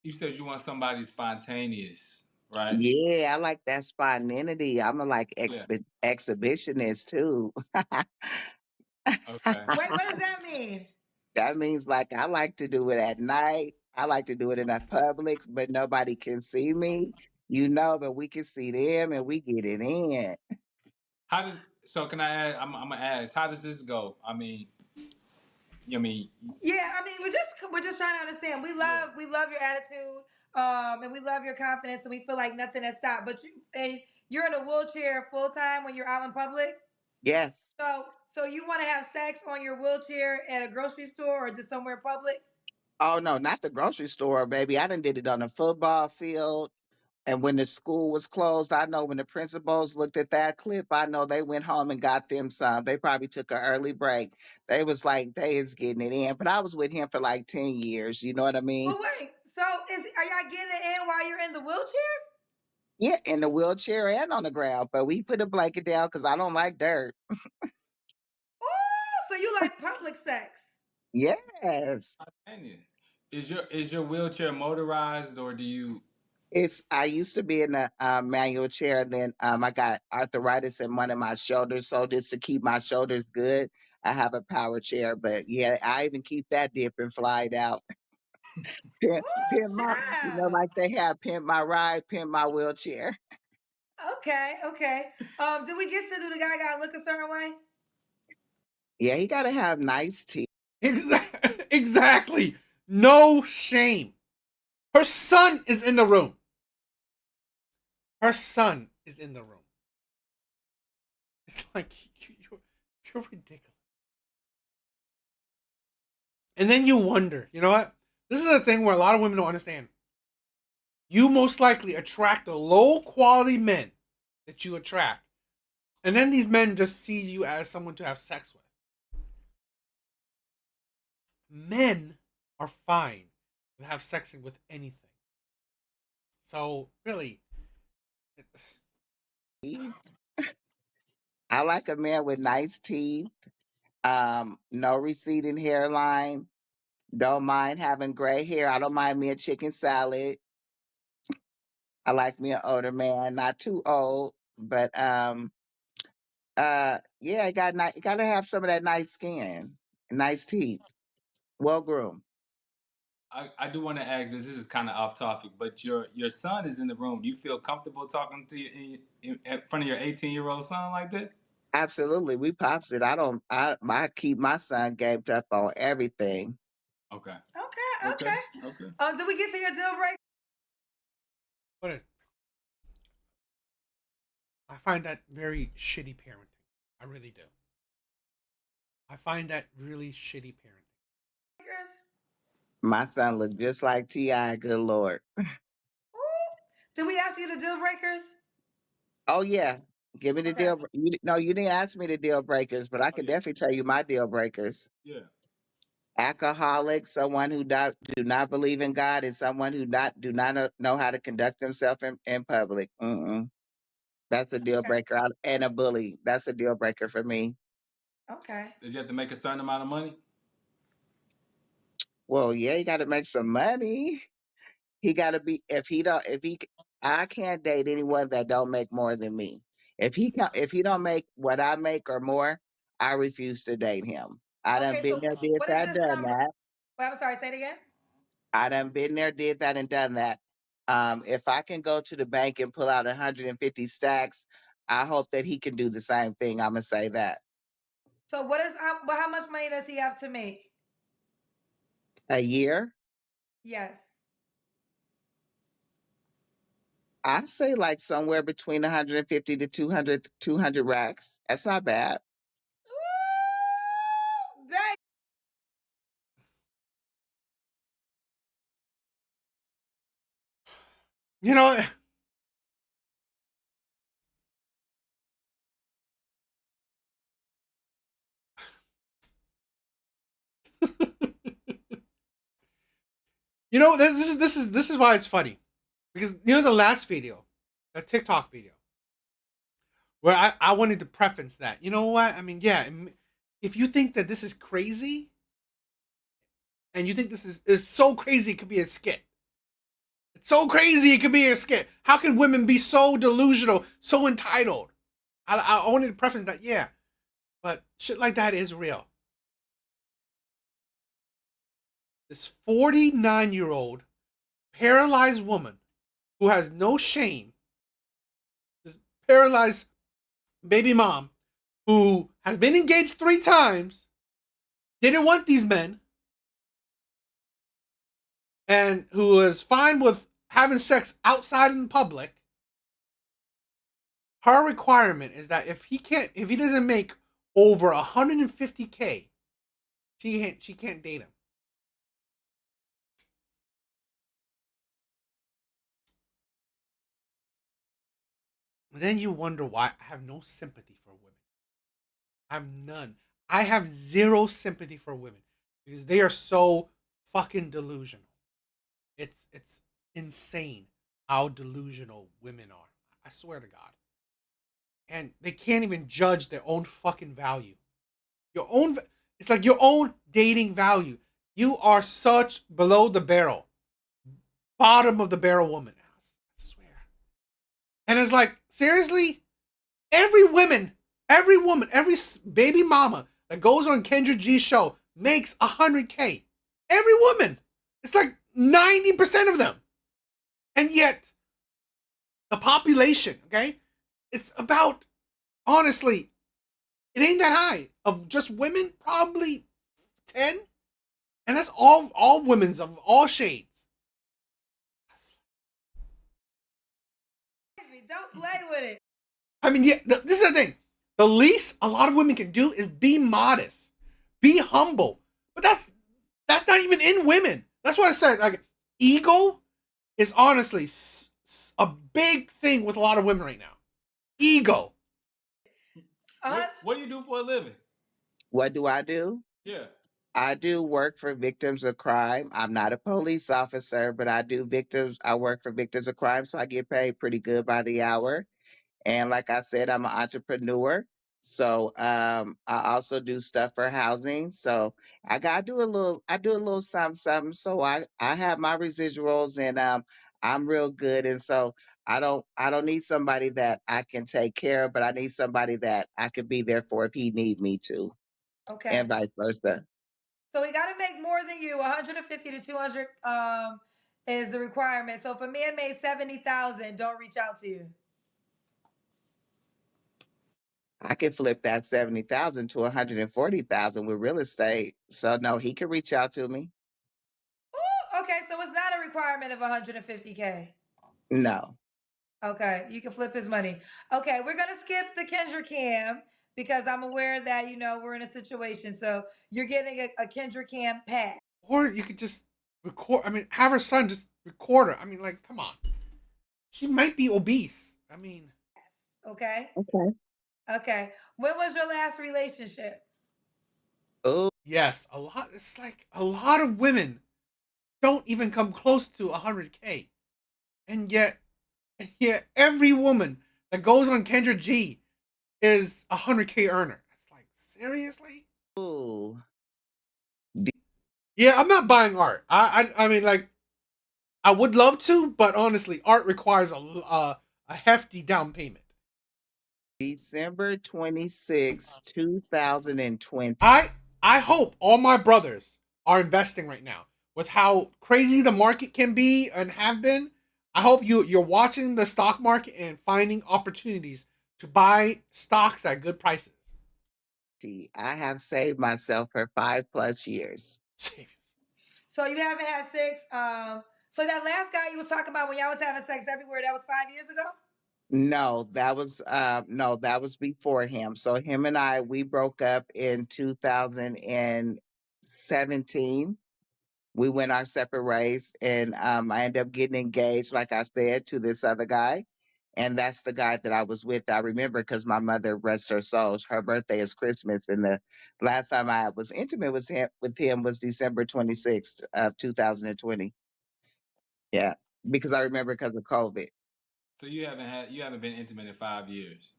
you said you want somebody spontaneous, right? Yeah, I like that spontaneity. I'm a like Yeah. exhibitionist too. Okay. Wait, what does that mean? That means like I like to do it at night. I like to do it in the public, but nobody can see me, but we can see them and we get it in. How does so? Can I ask? I'm gonna ask. How does this go? I mean, Yeah, I mean, we're just trying to understand. We yeah. love we love your attitude, and we love your confidence, and we feel like nothing has stopped. But you're in a wheelchair full time when you're out in public. Yes. So you want to have sex on your wheelchair at a grocery store or just somewhere public? Oh no, not the grocery store, baby. I done did it on the football field. And when the school was closed, I know when the principals looked at that clip, I know they went home and got them some. They probably took an early break. They was like, they is getting it in. But I was with him for like 10 years. You know what I mean? Well, wait. So are y'all getting it in while you're in the wheelchair? Yeah, in the wheelchair and on the ground. But we put a blanket down because I don't like dirt. Oh, so you like public sex? Yes. Spontaneous. Is your wheelchair motorized or do you? I used to be in a manual chair, and then I got arthritis in one of my shoulders. So just to keep my shoulders good, I have a power chair. But yeah, I even keep that dip and fly it out. Pimp Ooh, my, child. like they have pimp my ride, pimp my wheelchair. Okay, okay. Did we get to do the guy got to look a certain way? Yeah, he gotta have nice teeth. Exactly. No shame. Her son is in the room. Her son is in the room. It's like you're ridiculous. And then you wonder, you know what? This is a thing where a lot of women don't understand. You most likely attract the low quality men that you attract. And then these men just see you as someone to have sex with. Men are fine to have sex with anything. So, really, I like a man with nice teeth, no receding hairline. Don't mind having gray hair. I don't mind me a chicken salad. I like me an older man, not too old, but yeah, gotta have some of that nice skin, nice teeth, well groomed. I do want to ask this. This is kind of off topic, but your son is in the room. Do you feel comfortable talking to you in front of your 18-year-old son like that? Absolutely, we pops it. I keep my son gamed up on everything. Okay. Okay, Okay. okay. Okay. Did we get to your deal break? what a, I find that very shitty parenting. I really do. I find that really shitty parenting. My son look just like Ti. Good lord. Did we ask you the deal breakers? Oh yeah, give me the Okay. deal. No, you didn't ask me the deal breakers, but I Oh can yeah. definitely tell you my deal breakers. Yeah. Alcoholic, someone who do not believe in God, and someone who not do not know how to conduct themselves in public. Mm-mm. That's a deal Okay. breaker. And a bully. That's a deal breaker for me. Okay. Does he have to make a certain amount of money? Well, yeah, he got to make some money. He got to be if he I can't date anyone that don't make more than me. If he don't make what I make or more, I refuse to date him. I done Okay, been so there, did what is that, this done number? that. Well, I'm sorry, say it again. I done been there, did that, and done that. If I can go to the bank and pull out 150 stacks, I hope that he can do the same thing. I'm gonna say that So what is how much money does he have to make? a year. Yes. I say like somewhere between 150 to 200 racks. That's not bad. Woo! Babe. You know, you know, this is why it's funny, because you know the last video, that TikTok video, where I wanted to preference that. You know what? I mean, yeah, if you think that this is crazy, and you think this is it's so crazy, it could be a skit. It's so crazy, it could be a skit. How can women be so delusional, so entitled? I wanted to preference that, yeah, but shit like that is real. This 49-year-old paralyzed woman who has no shame, this paralyzed baby mom who has been engaged 3 times, didn't want these men, and who is fine with having sex outside in public. Her requirement is that if he doesn't make over 150K, she can't date him. And then you wonder why I have no sympathy for women. I have none. I have zero sympathy for women because they are so fucking delusional. It's insane how delusional women are. I swear to God. And they can't even judge their own fucking value. Your own it's like your own dating value. You are such below the barrel, bottom of the barrel woman. I swear. And it's like, seriously? Every woman, every baby mama that goes on Kendra G's show makes 100K. Every woman. It's like 90% of them. And yet, the population, okay? It's about, honestly, it ain't that high. Of just women, probably 10. And that's all women's of all shades. Baby, don't play with it. I mean, yeah, this is the thing. The least a lot of women can do is be modest, be humble. But that's not even in women. That's what I said. Like, ego is honestly a big thing with a lot of women right now. Ego. What do you do for a living? What do I do? Yeah. I do work for victims of crime. I'm not a police officer, but I work for victims of crime, so I get paid pretty good by the hour. And like I said, I'm an entrepreneur. So I also do stuff for housing. So I do a little something something. So I have my residuals and I'm real good. And so I don't need somebody that I can take care of, but I need somebody that I could be there for if he need me to, Okay. and vice versa. So we got to make more than you. 150 to 200 is the requirement. So if a man made 70,000, don't reach out to you. I can flip that 70,000 to 140,000 with real estate. So no, he can reach out to me. Ooh, okay, so it's not a requirement of 150K. No. Okay, you can flip his money. Okay, we're gonna skip the Kendra Cam because I'm aware that we're in a situation. So you're getting a Kendra Cam pass. Or you could just record. I mean, have her son just record her. I mean, like, come on. She might be obese. I mean, Okay. Okay. Okay. When was your last relationship? Oh, yes, a lot. It's like a lot of women don't even come close to 100K, and yet every woman that goes on Kendra G is a 100K earner. It's like, Seriously? Ooh. Yeah, I'm not buying art. I mean, like, I would love to, but honestly, art requires a hefty down payment. December 26, 2020. I hope all my brothers are investing right now with how crazy the market can be and have been. I hope you're watching the stock market and finding opportunities to buy stocks at good prices. I have saved myself for 5+ years. So you haven't had sex. So that last guy you was talking about when y'all was having sex everywhere, that was 5 years ago? No, that was before him. So him and I, we broke up in 2017. We went our separate ways, and I ended up getting engaged, like I said, to this other guy. And that's the guy that I was with. I remember because my mother, rest her soul, her birthday is Christmas, and the last time I was intimate with him was December 26th of 2020. Yeah, because I remember because of COVID. So you haven't been intimate in 5 years.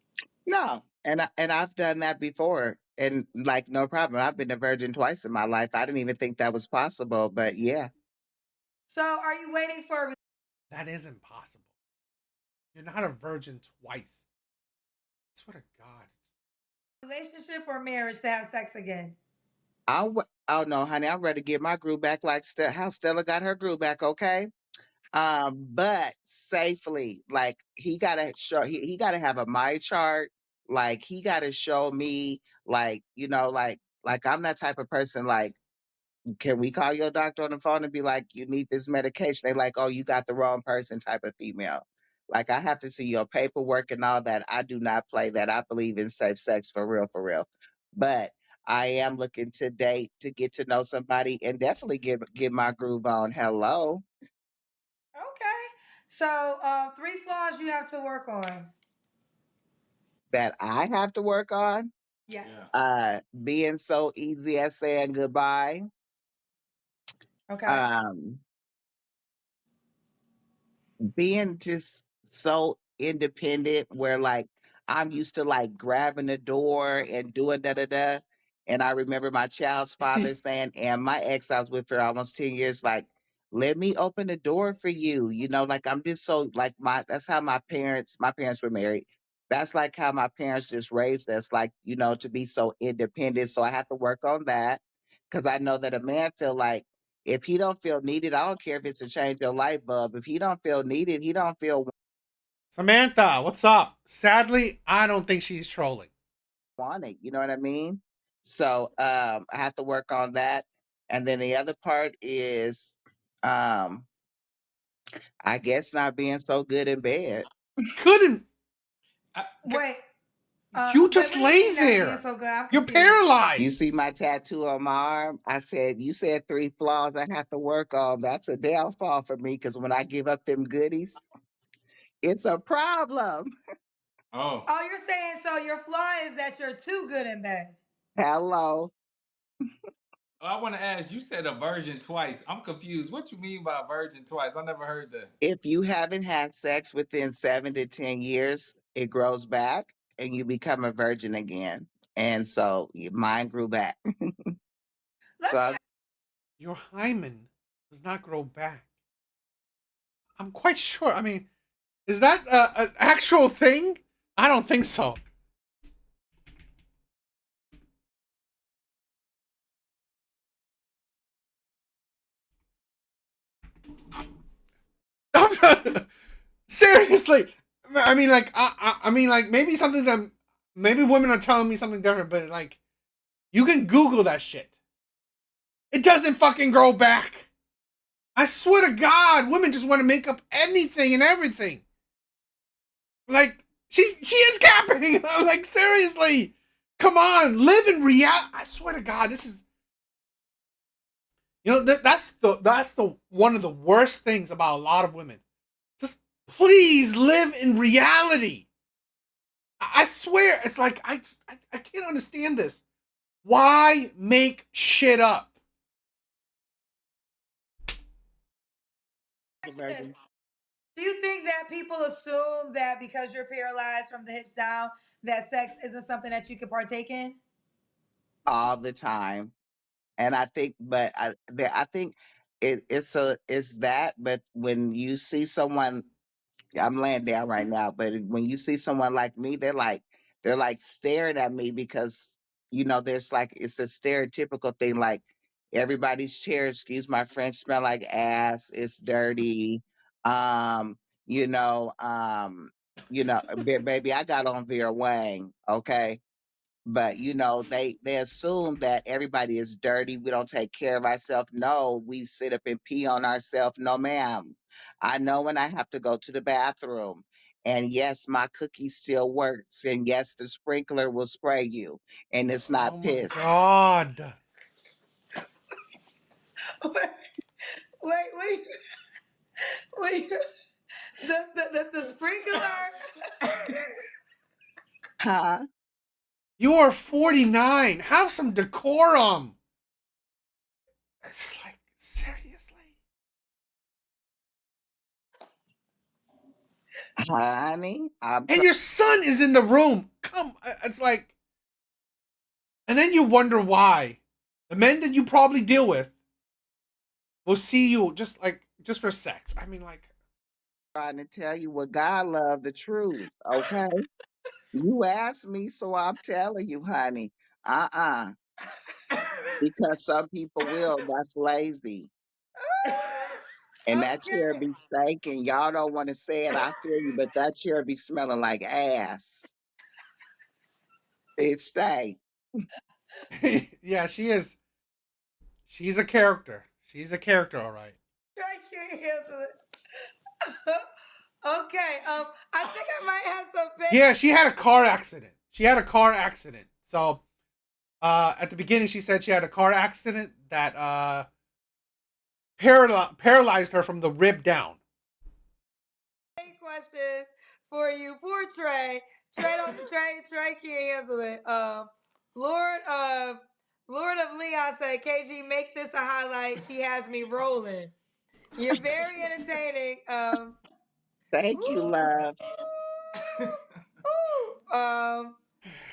No, and I've done that before, and like no problem. I've been a virgin twice in my life. I didn't even think that was possible, but yeah. So are you waiting for a That is impossible. You're not a virgin twice. I swear to God. relationship or marriage to have sex again? Oh no, honey, I'm ready to get my groove back like how Stella got her groove back. Okay, but safely. Like he gotta have a my chart. Like he gotta show me, like like I'm that type of person. Like, can we call your doctor on the phone and be like, you need this medication? They like, oh, you got the wrong person type of female. Like I have to see your paperwork and all that. I do not play that. I believe in safe sex for real, for real. But I am looking to date to get to know somebody and definitely get my groove on. Hello. Okay. So 3 flaws you have to work on. That I have to work on. Yes. Yeah. Being so easy at saying goodbye. Okay. Um, being just so independent where like I'm used to like grabbing the door and doing da da da. And I remember my child's father saying, and my ex I was with for almost 10 years, like, let me open the door for you. Like I'm just so like that's how my parents were married. That's like how my parents just raised us, like, to be so independent. So I have to work on that. Cause I know that a man feel like if he don't feel needed, I don't care if it's to change your light bulb. If he don't feel needed, he don't feel Samantha, what's up? Sadly, I don't think she's trolling. wanted. You know what I mean? So I have to work on that. And then the other part is, um, I guess not being so good in bed. Couldn't I, Wait. you Wait, just what do you lay mean not being there? so good? I'm You're confused. You paralyzed. see my tattoo on my arm? You said 3 flaws I have to work on. That's a downfall for me because when I give up them goodies, it's a problem. oh, Oh, you're saying so your flaw is that you're too good in bed. Hello. I want to ask. You said a virgin twice. I'm confused. What you mean by virgin twice? I never heard that. If you haven't had sex within 7 to 10 years, it grows back and you become a virgin again. And so mine grew back. Let So me I, Your hymen does not grow back. I'm quite sure. I mean, is that an actual thing? I don't think so. Seriously, I mean, like, I mean, like, maybe something that maybe women are telling me something different, but like, you can Google that shit. It doesn't fucking grow back. I swear to God, women just want to make up anything and everything. Like, she is capping. Like, seriously, come on, live in reality. I swear to God, this is, that's the one of the worst things about a lot of women. Just please live in reality. I swear, it's like I can't understand this. Why make shit up? ask you this. Do you think that people assume that because you're paralyzed from the hips down, that sex isn't something that you can partake in? all the time. And I think, but I think it's that. But when you see someone, I'm laying down right now. But when you see someone like me, they're like staring at me because there's like it's a stereotypical thing. Like everybody's chair, excuse my French, smell like ass. It's dirty. Um, you know, um, baby, I got on Vera Wang. Okay, but they assume that everybody is dirty, we don't take care of ourselves. No, we sit up and pee on ourselves. No, ma'am. I know when I have to go to the bathroom, and yes, my cookie still works, and yes, the sprinkler will spray you, and it's not Oh my piss. God. Wait, what do you, what do you, the sprinkler? Huh? You are 49. Have some decorum. It's like, seriously? Honey, I'm And trying. your son is in the room. It's like, and then you wonder why. The men that you probably deal with will see you just for sex. I mean, like, Trying to tell you what God love, the truth. Okay, you asked me, so I'm telling you, honey. Uh-uh. Because some people will. That's lazy. And that chair Okay. be stinking. Y'all don't want to say it. I feel you, but that chair be smelling like ass. It stank. yeah, she is. She's a character. She's a character, all right. I can't handle it. Okay. I think I might have some Yeah, she had a car accident. She had a car accident. So, at the beginning, she said she had a car accident that paralyzed her from the rib down. questions for you. Poor Trey. Trey can't handle it. Lord of Lord of Leon said, KG, make this a highlight. She has me rolling. You're very entertaining. Thank you, love.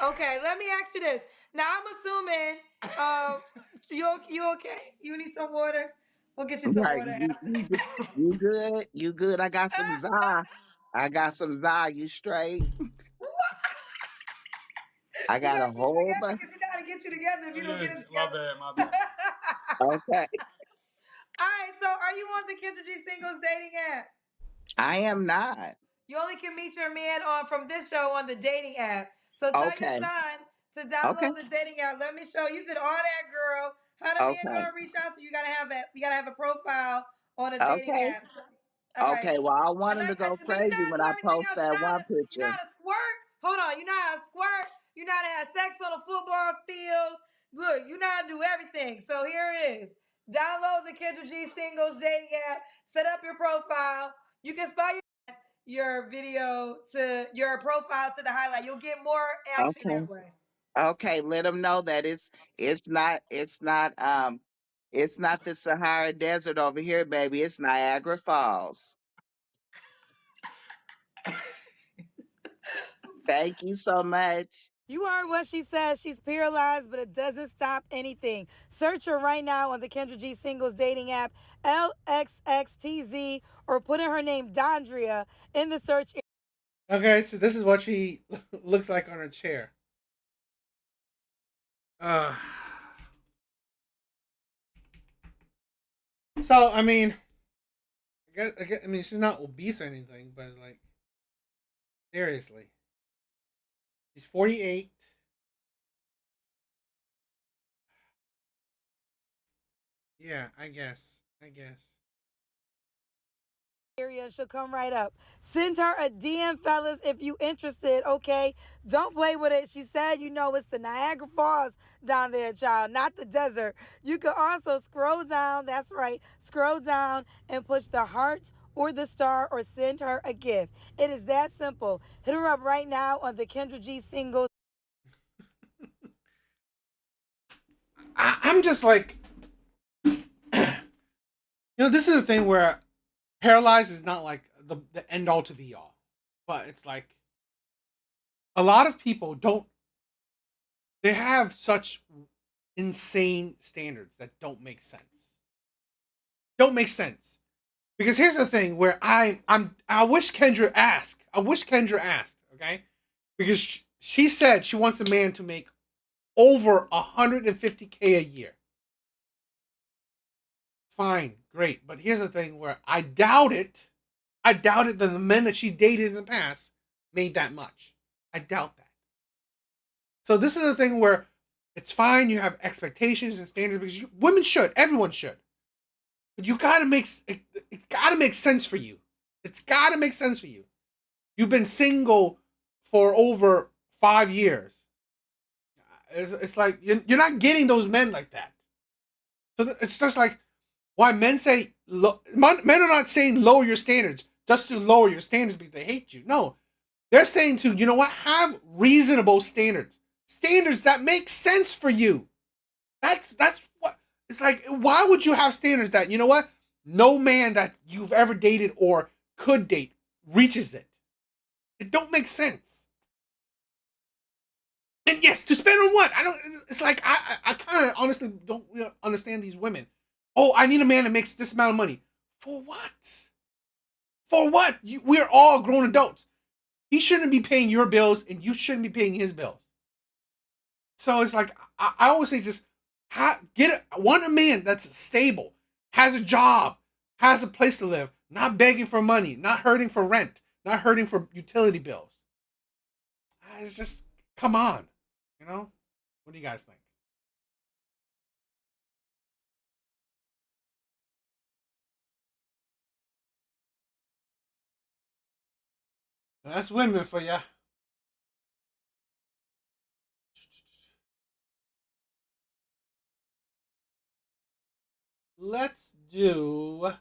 Okay, let me ask you this. Now I'm assuming you okay? You need some water? We'll get you some Right. water You good? You good? I got some za. I got some za. You straight? I You got a better get it whole together bunch. because you gotta get you together if you don't get it My together. bad, my bad. Okay. All right, so are you on the Kendra G Singles dating app? I am not. You only can meet your man on from this show on the dating app. So tell your Okay. son to Okay. download the dating app. Let me show you. Did all that, girl. How the man Okay. gonna reach out to you? You gotta have that. You gotta have a profile on a dating Okay. app. All right. Okay. Well, I want him to go But you know crazy how to when do I everything post else. that one You know picture. how to squirt. Hold on. You know how to squirt. You know how to have sex on a football field. Look, you know how to do everything. So here it is. Download the Kendra G Singles dating app. Set up your profile. You can spell your video to your profile to the highlight. You'll get more action Okay. that way. Okay, let them know that it's not the Sahara Desert over here, baby. It's Niagara Falls. Thank you so much. You heard what she says. She's paralyzed, but it doesn't stop anything. Search her right now on the Kendra G Singles dating app, LXXTZ, or put in her name, Dondria, in the search. Okay, so this is what she looks like on her chair. Uh, so I mean, I mean, she's not obese or anything, but like, seriously, she's 48. Yeah, I guess. I guess. Area, she'll come right up. Send her a DM, fellas, if you interested, okay? Don't play with it. She said, it's the Niagara Falls down there, child, not the desert. You can also scroll down, that's right, scroll down and push the heart or the star or send her a gift. It is that simple. Hit her up right now on the Kendra G Singles. I'm just like, this is the thing where paralyzed is not like the end all to be all, but it's like a lot of people don't. They have such insane standards that don't make sense. Don't make sense. Because here's the thing where I wish Kendra asked. I wish Kendra asked, okay? Because she said she wants a man to make over 150K a year. Fine, great. But here's the thing where I doubt it. I doubt it that the men that she dated in the past made that much. I doubt that. So this is the thing where it's fine. You have expectations and standards because women should. Everyone should. But you gotta make it's gotta make sense for you. It's gotta make sense for you. You've been single for over 5 years. It's like you're not getting those men like that. So it's just like why men say men are not saying lower your standards just to lower your standards because they hate you. No, they're saying to have reasonable standards, standards that make sense for you. That's what it's like. Why would you have standards that no man that you've ever dated or could date reaches it? It don't make sense. And yes, to spend on what? I don't. It's like I kind of honestly don't understand these women. Oh, I need a man that makes this amount of money. For what? For what? We're all grown adults. He shouldn't be paying your bills, and you shouldn't be paying his bills. So it's like I always say, just want a man that's stable, has a job, has a place to live, not begging for money, not hurting for rent, not hurting for utility bills. It's just come on. What do you guys think? That's women for ya. Let's do.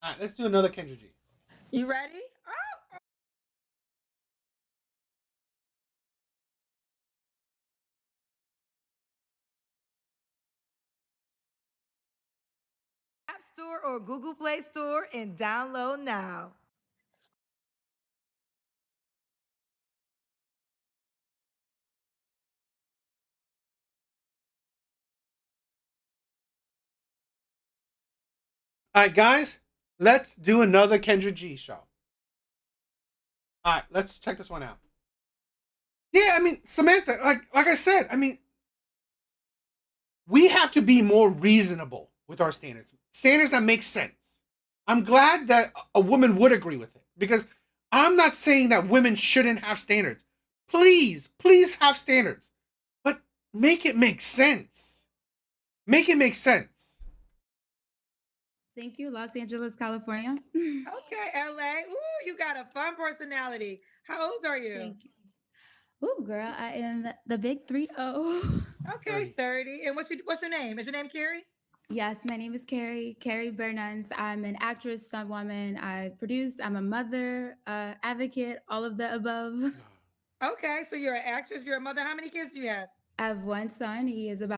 All right, let's do another Kendra G. You ready? App Store or Google Play Store and download now. All right, guys, let's do another Kendra G show. All right, let's check this one out. Yeah, I mean, Samantha, like I said, I mean, we have to be more reasonable with our standards. Standards that make sense. I'm glad that a woman would agree with it because I'm not saying that women shouldn't have standards. Please have standards, but make it make sense. Make it make sense. Thank you, Los Angeles, California. Okay, LA. Ooh, you got a fun personality. How old are you? Thank you. Ooh, girl, I am the big 3-0. Okay, 30. And what's your name? Is your name Carrie? Yes, my name is Carrie Bernans. I'm an actress, stunt woman. I produce. I'm a mother, advocate, all of the above. Okay, so you're an actress. You're a mother. How many kids do you have? I have one son. He is about.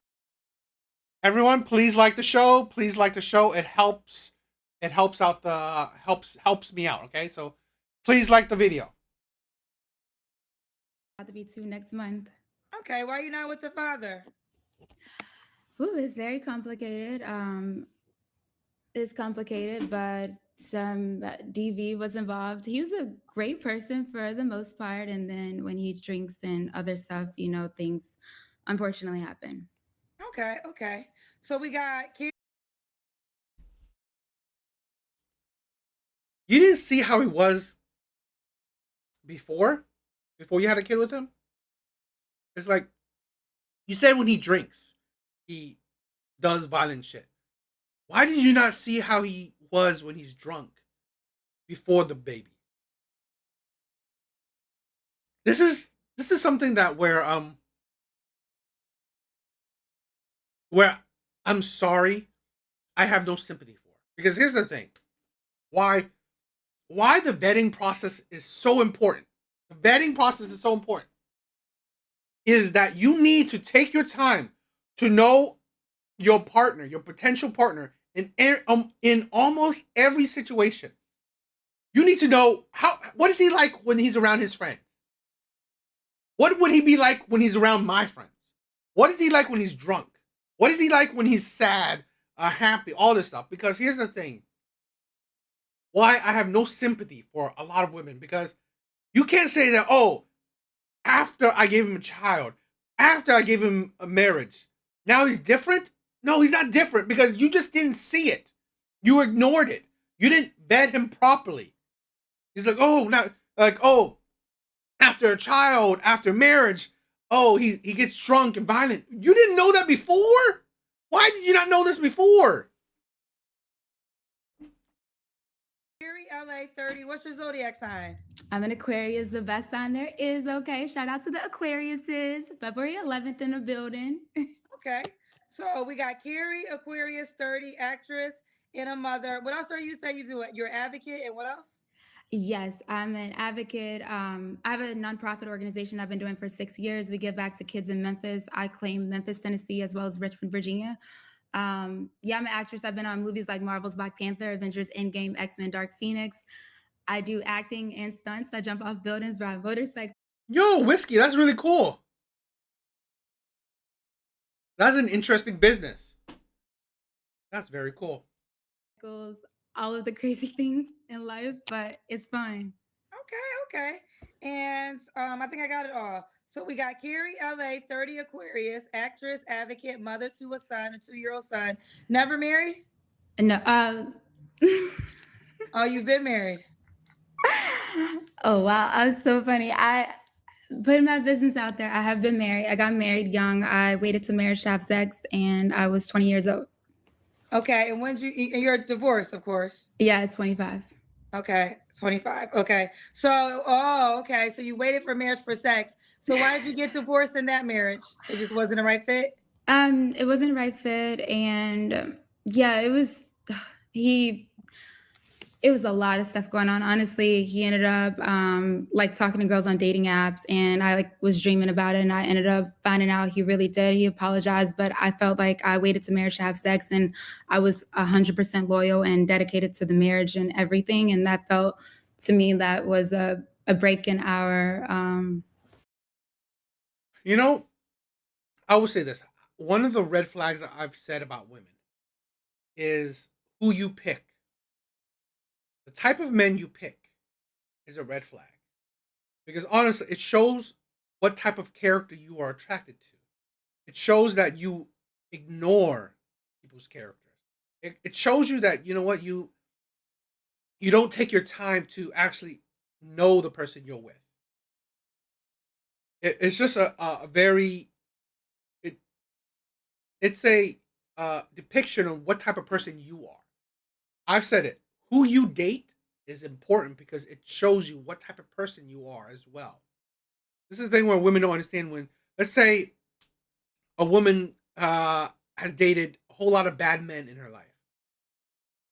Everyone, please like the show. Please like the show. It helps. It helps out helps me out. Okay, so please like the video. About to be 2 next month. Okay, why are you not with the father? Ooh, it's very complicated. It's complicated, but some DV was involved. He was a great person for the most part, and then when he drinks and other stuff, things unfortunately happen. Okay. So we got. You didn't see how he was before you had a kid with him? It's like you said when he drinks, he does violent shit. Why did you not see how he was when he's drunk before the baby? This is something that where I'm sorry, I have no sympathy for. Because here's the thing. Why the vetting process is so important. The vetting process is so important. Is that you need to take your time to know your partner, your potential partner, in almost every situation. You need to know what is he like when he's around his friends? What would he be like when he's around my friends? What is he like when he's drunk? What is he like when he's sad, happy, all this stuff? Because here's the thing. Why I have no sympathy for a lot of women, because you can't say that, oh, after I gave him a child, after I gave him a marriage, now he's different? No, he's not different because you just didn't see it. You ignored it. You didn't vet him properly. He's like, oh, now, like, oh, after a child, after marriage, oh, he gets drunk and violent. You didn't know that before? Why did you not know this before? Gary, LA 30. What's your zodiac sign? I'm an Aquarius, the best sign there is. Okay, shout out to the Aquariuses. February 11th in the building. Okay. So we got Carrie, Aquarius 30, actress, and a mother. What else are you say you do? You're an advocate, and what else? Yes, I'm an advocate. I have a nonprofit organization I've been doing for 6 years. We give back to kids in Memphis. I claim Memphis, Tennessee, as well as Richmond, Virginia. Yeah, I'm an actress. I've been on movies like Marvel's Black Panther, Avengers Endgame, X-Men Dark Phoenix. I do acting and stunts. I jump off buildings, ride motorcycles. Yo, Whiskey, that's really cool. That's an interesting business. That's very cool. All of the crazy things in life, but it's fun. Okay. And I think I got it all. So we got Carrie, LA 30, Aquarius, actress, advocate, mother to a son, a 2-year-old son. Never married? No, Oh, you've been married. oh wow, that's so funny. I put my business out there. I have been married. I got married young. I waited to marriage to have sex, and I was 20 years old. Okay, and you're divorced, of course. Yeah, 25. Okay, 25. Okay. So, okay. So you waited for marriage for sex. So why did you get divorced in that marriage? It just wasn't the right fit? It wasn't the right fit, and yeah, it was it was a lot of stuff going on. Honestly, he ended up like talking to girls on dating apps, and I like was dreaming about it, and I ended up finding out he really did. He apologized, but I felt like I waited to marriage to have sex, and I was 100% loyal and dedicated to the marriage and everything, and that felt to me that was a break in our You know, I will say this. One of the red flags that I've said about women is who you pick. The type of men you pick is a red flag. Because honestly, it shows what type of character you are attracted to. It shows that you ignore people's characters. It shows you that, you know what, you don't take your time to actually know the person you're with. It's just a very it's a depiction of what type of person you are. I've said it. Who you date is important because it shows you what type of person you are as well. This is the thing where women don't understand. When, let's say, a woman has dated a whole lot of bad men in her life,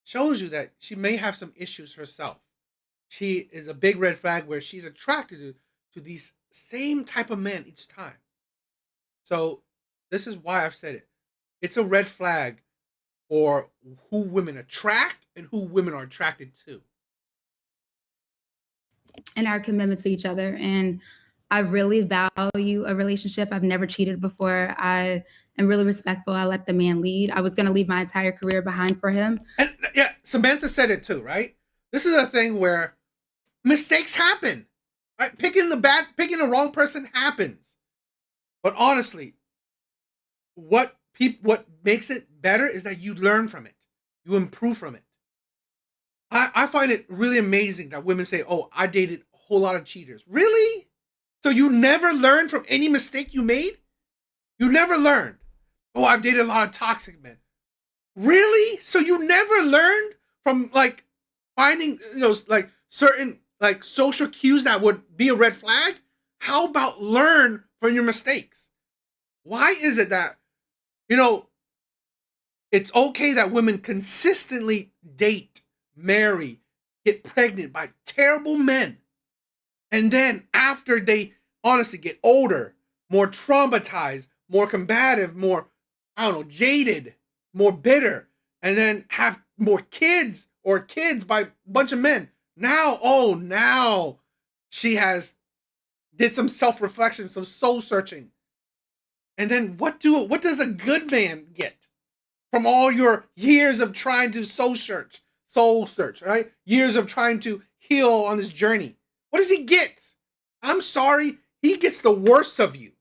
shows you that she may have some issues herself. She is a big red flag where she's attracted to these same type of men each time. So this is why I've said it. It's a red flag for who women attract and who women are attracted to. and our commitment to each other. And I really value a relationship. I've never cheated before. I am really respectful. I let the man lead. I was going to leave my entire career behind for him. And yeah, Samantha said it too, right? This is a thing where mistakes happen. Right? Picking the wrong person happens. But honestly, what makes it better is that you learn from it. You improve from it. I find it really amazing that women say, "Oh, I dated a whole lot of cheaters." Really? So you never learned from any mistake you made? You never learned. "Oh, I've dated a lot of toxic men." Really? So you never learned from like finding, like certain like social cues that would be a red flag? How about learn from your mistakes? Why is it that, it's okay that women consistently date, marry, get pregnant by terrible men, and then after they honestly get older, more traumatized, more combative, more, jaded, more bitter, and then have more kids by a bunch of men, Now she has did some self-reflection, some soul searching. And then what does a good man get from all your years of trying to soul search, right? Years of trying to heal on this journey. What does he get? I'm sorry, he gets the worst of you.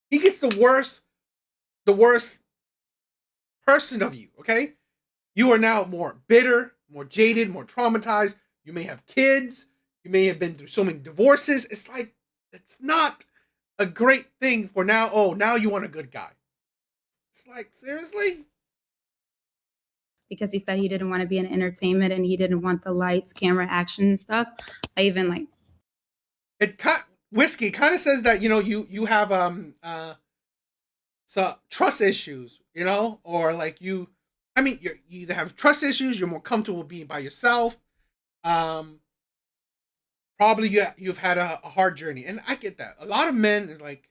He gets the worst person of you, okay? You are now more bitter, more jaded, more traumatized. You may have kids. You may have been through so many divorces. It's like, it's not a great thing for now. Oh, now you want a good guy. It's like, seriously? Because he said he didn't want to be in entertainment and he didn't want the lights, camera, action and stuff. I even like Whiskey kind of says that, you have so trust issues, or like you either have trust issues, you're more comfortable being by yourself. Probably you've had a hard journey, and I get that. A lot of men is like,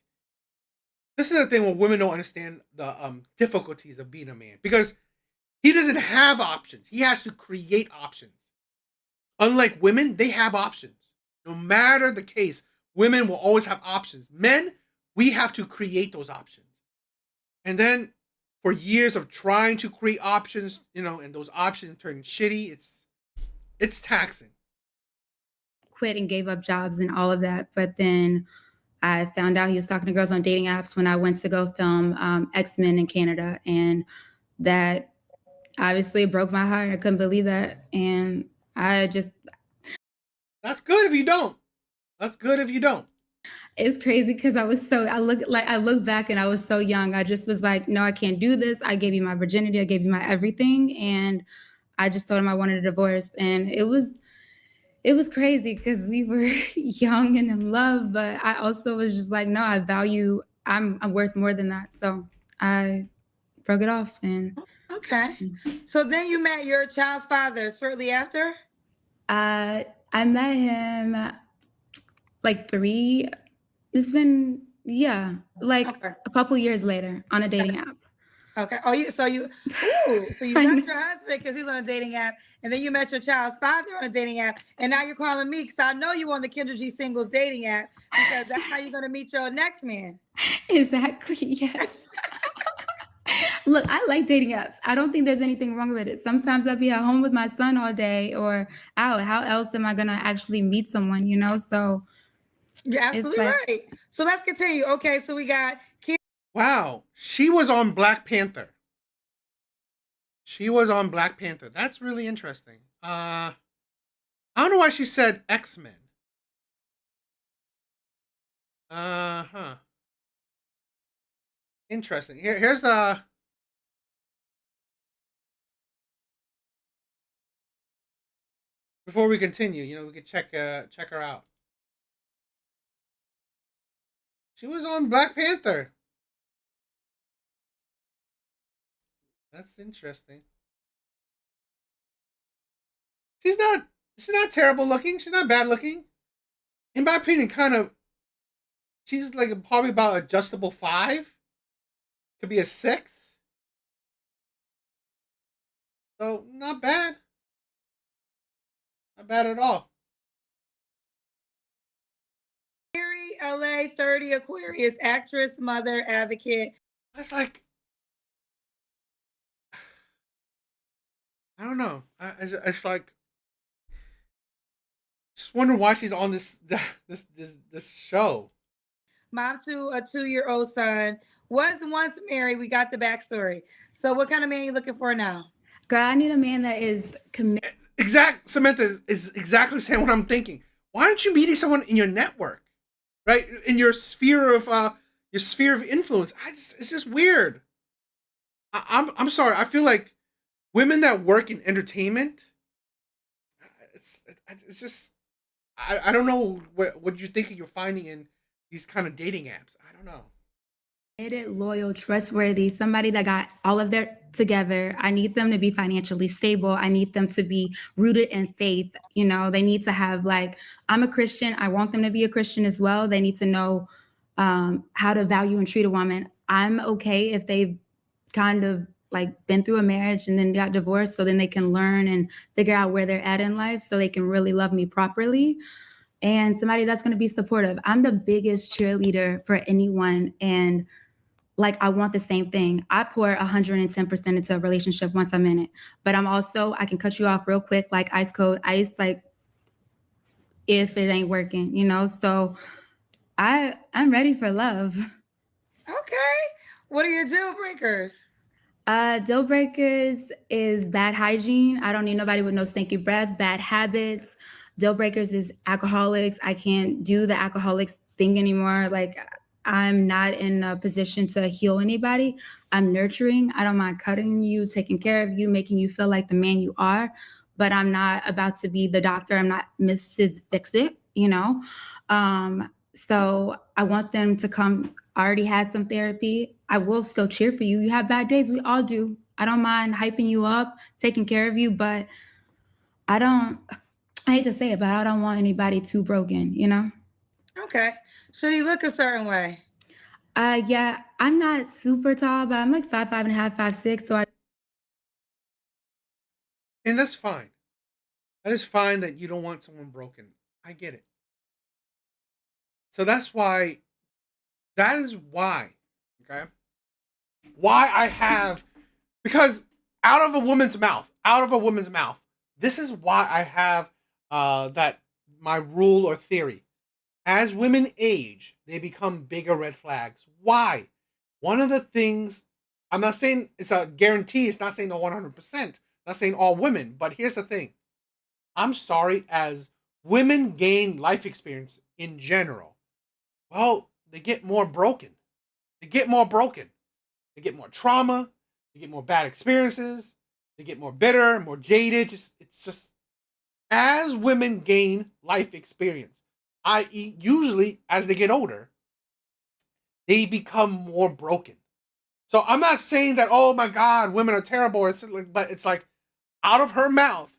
this is the thing where women don't understand the difficulties of being a man, because he doesn't have options. He has to create options. Unlike women, they have options. No matter the case, women will always have options. Men, we have to create those options. And then for years of trying to create options, and those options turn shitty, it's taxing. quit and gave up jobs and all of that. But then I found out he was talking to girls on dating apps when I went to go film X-Men in Canada. And that obviously broke my heart. I couldn't believe that. And That's good if you don't. That's good if you don't. It's crazy because I look back and I was so young. I just was like, no, I can't do this. I gave you my virginity. I gave you my everything. And I just told him I wanted a divorce. And it was crazy because we were young and in love, but I also was just like, no, I'm worth more than that. So I broke it off. And Okay. So then you met your child's father shortly after? I met him like it's been, like Okay. a couple years later on a dating app. Okay. So you I left know. your husband because he's on a dating app, and then you met your child's father on a dating app, and now you're calling me because I know you on the Kendra G Singles dating app because that's how you're gonna meet your next man. Exactly. Yes. Look, I like dating apps. I don't think there's anything wrong with it. Sometimes I'll be at home with my son all day or out. How else am I going to actually meet someone, So You're it's absolutely like, right. So let's continue. Okay, so we got Wow. She was on Black Panther. That's really interesting. I don't know why she said X-Men. Huh. Interesting. Here's the before we continue, we could check her out. She was on Black Panther. That's interesting. She's not terrible looking. She's not bad looking. In my opinion, she's like probably about adjustable 5. Could be a 6. So not bad. Not bad at all. Carrie LA 30 Aquarius, actress, mother, advocate. It's like, I don't know. It's like, just wonder why she's on this show. Mom to a 2-year-old son. Was once married. We got the backstory. So what kind of man are you looking for now? girl, I need a man that is committed. Samantha is exactly saying what I'm thinking. Why aren't you meeting someone in your network, right? In your sphere of influence. It's just weird. I'm sorry. I feel like women that work in entertainment, it's just I don't know what you think you're finding in these kind of dating apps. I don't know. Loyal, trustworthy, somebody that got all of their together. I need them to be financially stable. I need them to be rooted in faith. They need to have I'm a Christian. I want them to be a Christian as well. They need to know how to value and treat a woman. I'm okay if they've kind of like been through a marriage and then got divorced, so then they can learn and figure out where they're at in life so they can really love me properly. And somebody that's going to be supportive. I'm the biggest cheerleader for anyone, and like I want the same thing. I pour 110% into a relationship once I'm in it, but I can cut you off real quick, like ice cold ice, like if it ain't working, you know. So I'm ready for love. Okay. What are your deal breakers? Deal breakers is bad hygiene. I don't need nobody with no stinky breath, bad habits. Deal breakers is alcoholics. I can't do the alcoholics thing anymore. Like, I'm not in a position to heal anybody. I'm nurturing. I don't mind cutting you, taking care of you, making you feel like the man you are. But I'm not about to be the doctor. I'm not Mrs. Fix It, you know? So I want them to come. I already had some therapy. I will still cheer for you. You have bad days. We all do. I don't mind hyping you up, taking care of you, but I hate to say it, but I don't want anybody too broken, you know? Okay. Should he look a certain way? Yeah, I'm not super tall, but I'm like 5'5.5", 5'6". So And that's fine. That is fine that you don't want someone broken. I get it. So that is why, okay? Why I have, because out of a woman's mouth, this is why I have that my rule or theory. As women age, they become bigger red flags. Why? One of the things, I'm not saying it's a guarantee, it's not saying no 100%, not saying all women, but here's the thing. I'm sorry, as women gain life experience in general, well, they get more broken. They get more trauma, they get more bad experiences, they get more bitter, more jaded. It's just as women gain life experience, i.e., usually as they get older, they become more broken. So I'm not saying that, oh my God, women are terrible, but it's like out of her mouth,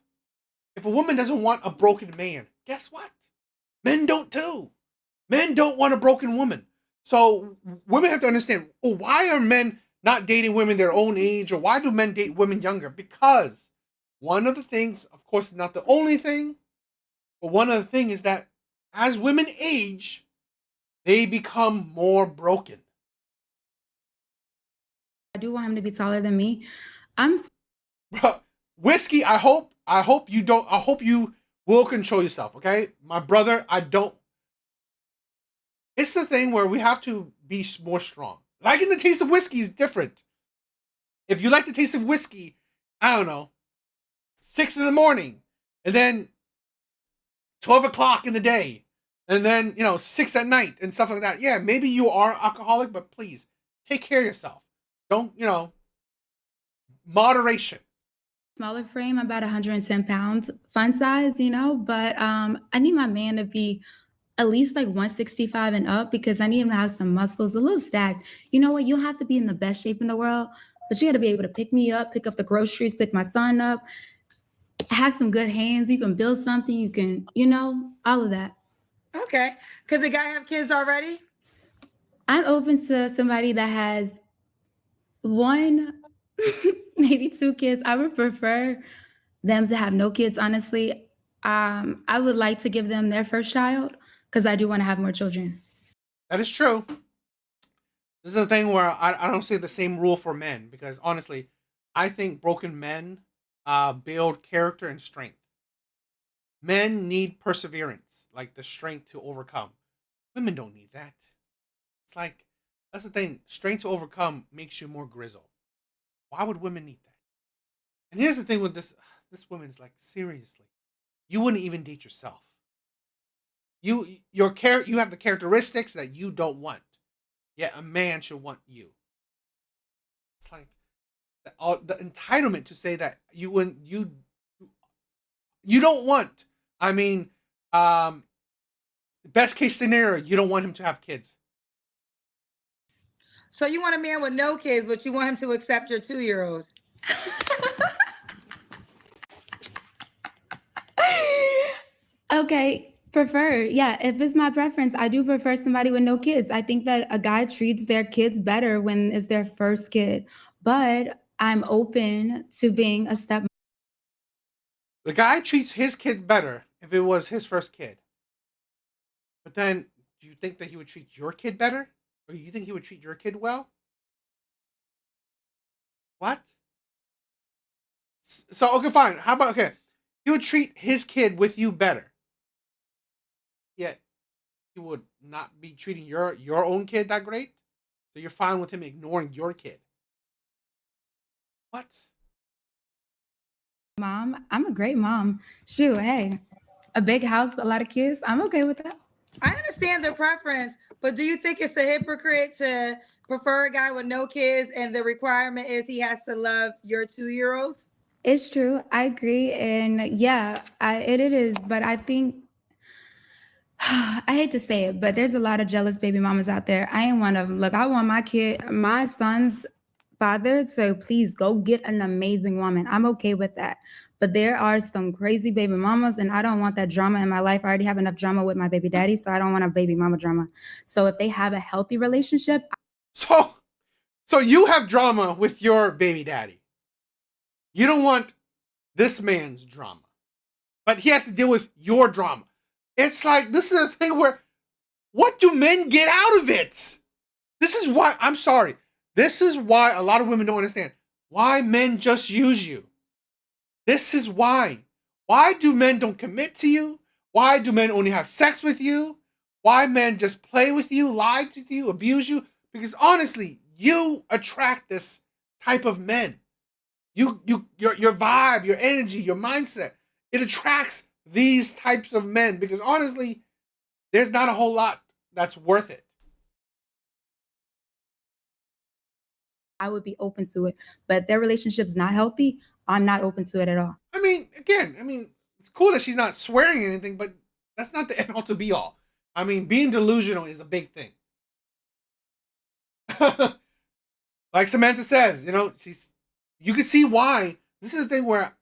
if a woman doesn't want a broken man, guess what? Men don't too. Men don't want a broken woman. So women have to understand, why are men not dating women their own age, or why do men date women younger? Because one of the things, of course, not the only thing, but one of the things is that as women age, they become more broken. I do want him to be taller than me. Bro, Whiskey, I hope you will control yourself, okay? My brother, it's the thing where we have to be more strong. Liking the taste of whiskey is different. If you like the taste of whiskey, I don't know, 6 in the morning, and then 12 o'clock in the day, and then, 6 at night and stuff like that. Yeah, maybe you are alcoholic, but please take care of yourself. Don't, moderation. Smaller frame, about 110 pounds, fun size, you know, but I need my man to be at least like 165 and up, because I need him to have some muscles, a little stacked. You know what? You don't have to be in the best shape in the world, but you got to be able to pick me up, pick up the groceries, pick my son up, have some good hands. You can build something. You can, all of that. Okay. Could the guy have kids already? I'm open to somebody that has one, maybe 2 kids. I would prefer them to have no kids, honestly. I would like to give them their first child because I do want to have more children. That is true. This is the thing where I don't say the same rule for men, because honestly, I think broken men build character and strength. Men need perseverance, like the strength to overcome. Women don't need that. It's like, that's the thing. Strength to overcome makes you more grizzled. Why would women need that? And here's the thing with this woman is like, seriously, you wouldn't even date yourself. You have the characteristics that you don't want, yet a man should want you. It's like the entitlement to say that you don't want. I mean, best case scenario, you don't want him to have kids. So you want a man with no kids, but you want him to accept your 2-year-old? Okay, prefer. Yeah, if it's my preference, I do prefer somebody with no kids. I think that a guy treats their kids better when it's their first kid. But I'm open to being a step. The guy treats his kid better if it was his first kid. But then, do you think that he would treat your kid better? Or you think he would treat your kid well? What? So, okay, fine. How about, okay, he would treat his kid with you better. Yet, he would not be treating your own kid that great? So you're fine with him ignoring your kid? What? Mom, I'm a great mom. Shoot, hey, a big house, a lot of kids. I'm okay with that. I understand the preference, but do you think it's a hypocrite to prefer a guy with no kids and the requirement is he has to love your 2-year-old? It's true. I agree. And yeah, it is. But I think, I hate to say it, but there's a lot of jealous baby mamas out there. I ain't one of them. Look, I want my son's father to please go get an amazing woman. I'm okay with that. But there are some crazy baby mamas, and I don't want that drama in my life. I already have enough drama with my baby daddy, so I don't want a baby mama drama. So if they have a healthy relationship. So you have drama with your baby daddy. You don't want this man's drama, but he has to deal with your drama. It's like, this is a thing where, what do men get out of it? This is why, I'm sorry, this is why a lot of women don't understand why men just use you. This is why. Why do men don't commit to you? Why do men only have sex with you? Why men just play with you, lie to you, abuse you? Because honestly, you attract this type of men. Your vibe, your energy, your mindset, it attracts these types of men because honestly, there's not a whole lot that's worth it. I would be open to it, but their relationship's not healthy. I'm not open to it at all. I mean, again, it's cool that she's not swearing anything, but that's not the end all to be all. I mean, being delusional is a big thing. Like Samantha says, you can see why. This is the thing where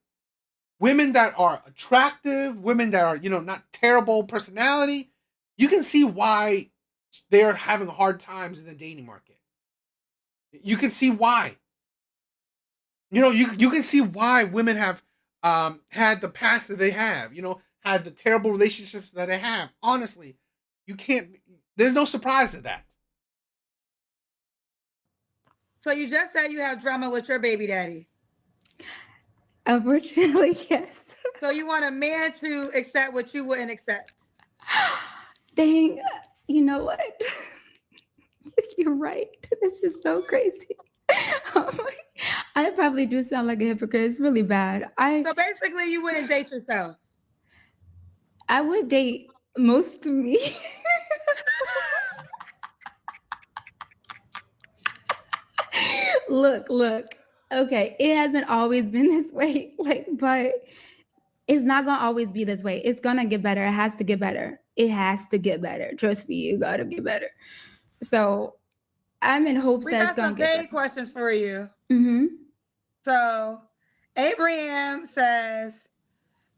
women that are attractive, women that are, not terrible personality, you can see why they're having hard times in the dating market. You can see why. You can see why women have had the past that they have, had the terrible relationships that they have. Honestly, there's no surprise to that. So you just said you have drama with your baby daddy. Unfortunately, yes. So you want a man to accept what you wouldn't accept. Dang, you know what? You're right. This is so crazy. I probably do sound like a hypocrite. It's really bad. So basically, you wouldn't date yourself. I would date most of me. Look. Okay, it hasn't always been this way, but it's not gonna always be this way. It's gonna get better. It has to get better. It has to get better. Trust me, you gotta get better. So I'm in hopes that it's gonna get better. We got some vague questions for you. Mm-hmm. So Abraham says,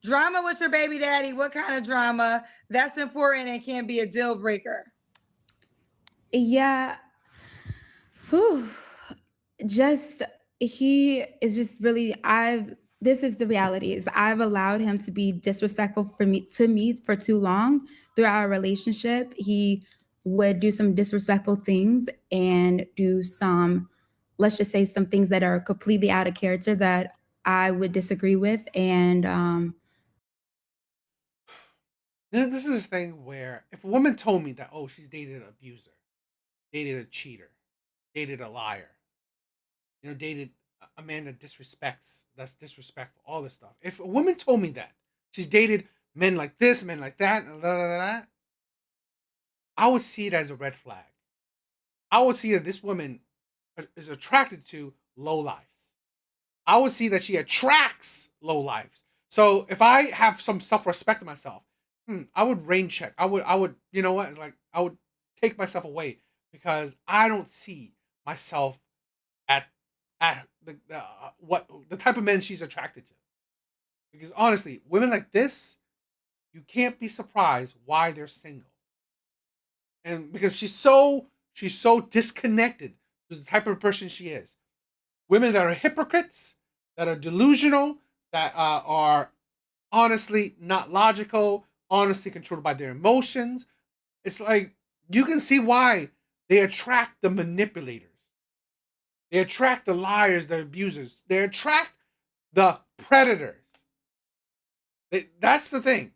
drama with your baby daddy. What kind of drama? That's important and can be a deal breaker. Yeah. Whew. He is just really, this is the reality, is I've allowed him to be disrespectful to me for too long throughout our relationship. He would do some disrespectful things and do some, let's just say, some things that are completely out of character that I would disagree with. And this is a thing where if a woman told me that, oh, she's dated an abuser, dated a cheater, dated a liar, dated a man that's disrespectful, all this stuff. If a woman told me that she's dated men like this, men like that, I would see it as a red flag. I would see that this woman is attracted to low lives. I would see that she attracts low lives. So if I have some self-respect in myself, I would rain check. I would, it's like I would take myself away because I don't see myself at the type of men she's attracted to. Because honestly, women like this, you can't be surprised why they're single. And because she's so disconnected to the type of person she is. women that are hypocrites, that are delusional, that are honestly not logical, honestly controlled by their emotions. It's like you can see why they attract the manipulators. They attract the liars, the abusers. They attract the predators. That's the thing.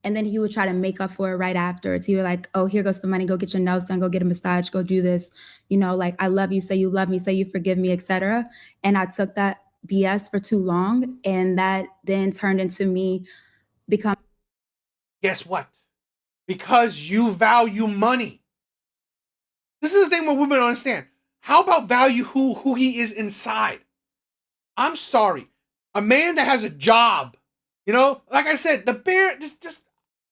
And then he would try to make up for it right afterwards. He would like, oh, here goes the money. Go get your nails done. Go get a massage. Go do this. You know, like, I love you. Say you love me. Say you forgive me, etc. And I took that BS for too long. And that then turned into me becoming. Guess what? Because you value money. This is the thing what women don't understand. How about value who he is inside? I'm sorry. A man that has a job, you know, like I said, the bare just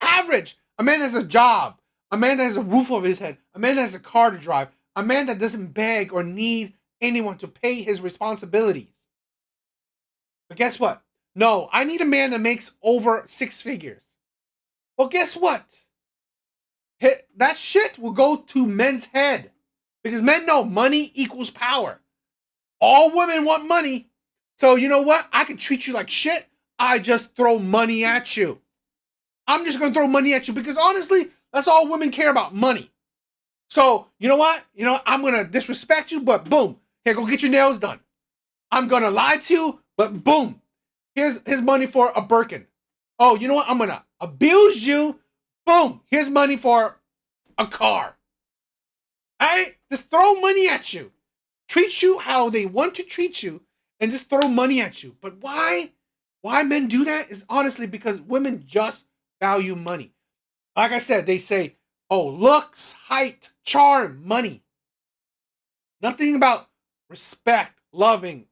average. A man that has a job, a man that has a roof over his head, a man that has a car to drive, a man that doesn't beg or need anyone to pay his responsibilities. But guess what? No, I need a man that makes over 6 figures. Well, guess what? That shit will go to men's head because men know money equals power. All women want money. So you know what? I can treat you like shit. I just throw money at you. I'm just going to throw money at you because honestly, that's all women care about, money. So you know what? I'm going to disrespect you, but boom. Here, go get your nails done. I'm going to lie to you, but boom. Here's money for a Birkin. Oh, you know what? I'm going to abuse you. Boom. Here's money for a car. Alright? Just throw money at you. Treat you how they want to treat you and just throw money at you. But why? Why men do that is honestly because women just value money. Like I said, they say, oh, looks, height, charm, money. Nothing about respect, loving,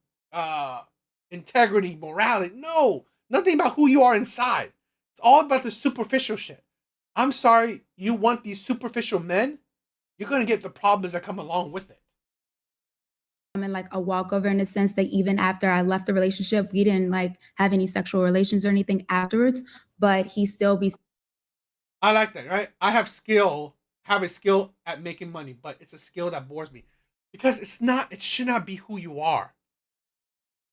integrity, morality. No, nothing about who you are inside. It's all about the superficial shit. I'm sorry, you want these superficial men, you're going to get the problems that come along with it. I'm in like a walkover in the sense that even after I left the relationship, we didn't like have any sexual relations or anything afterwards, but he still be. I like that, right? I have a skill at making money, but it's a skill that bores me because it should not be who you are.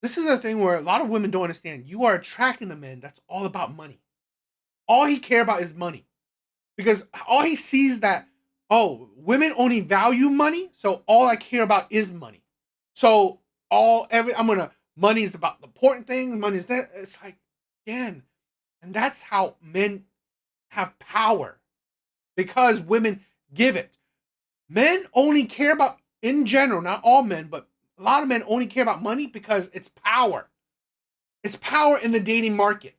This is a thing where a lot of women don't understand. You are attracting the men that's all about money. All he care about is money. Because all he sees that, oh, women only value money, so all I care about is money. So money is about the important thing, money is that. It's like, again, and that's how men have power. Because women give it. Men only care about, in general, not all men, but a lot of men only care about money because it's power. It's power in the dating market.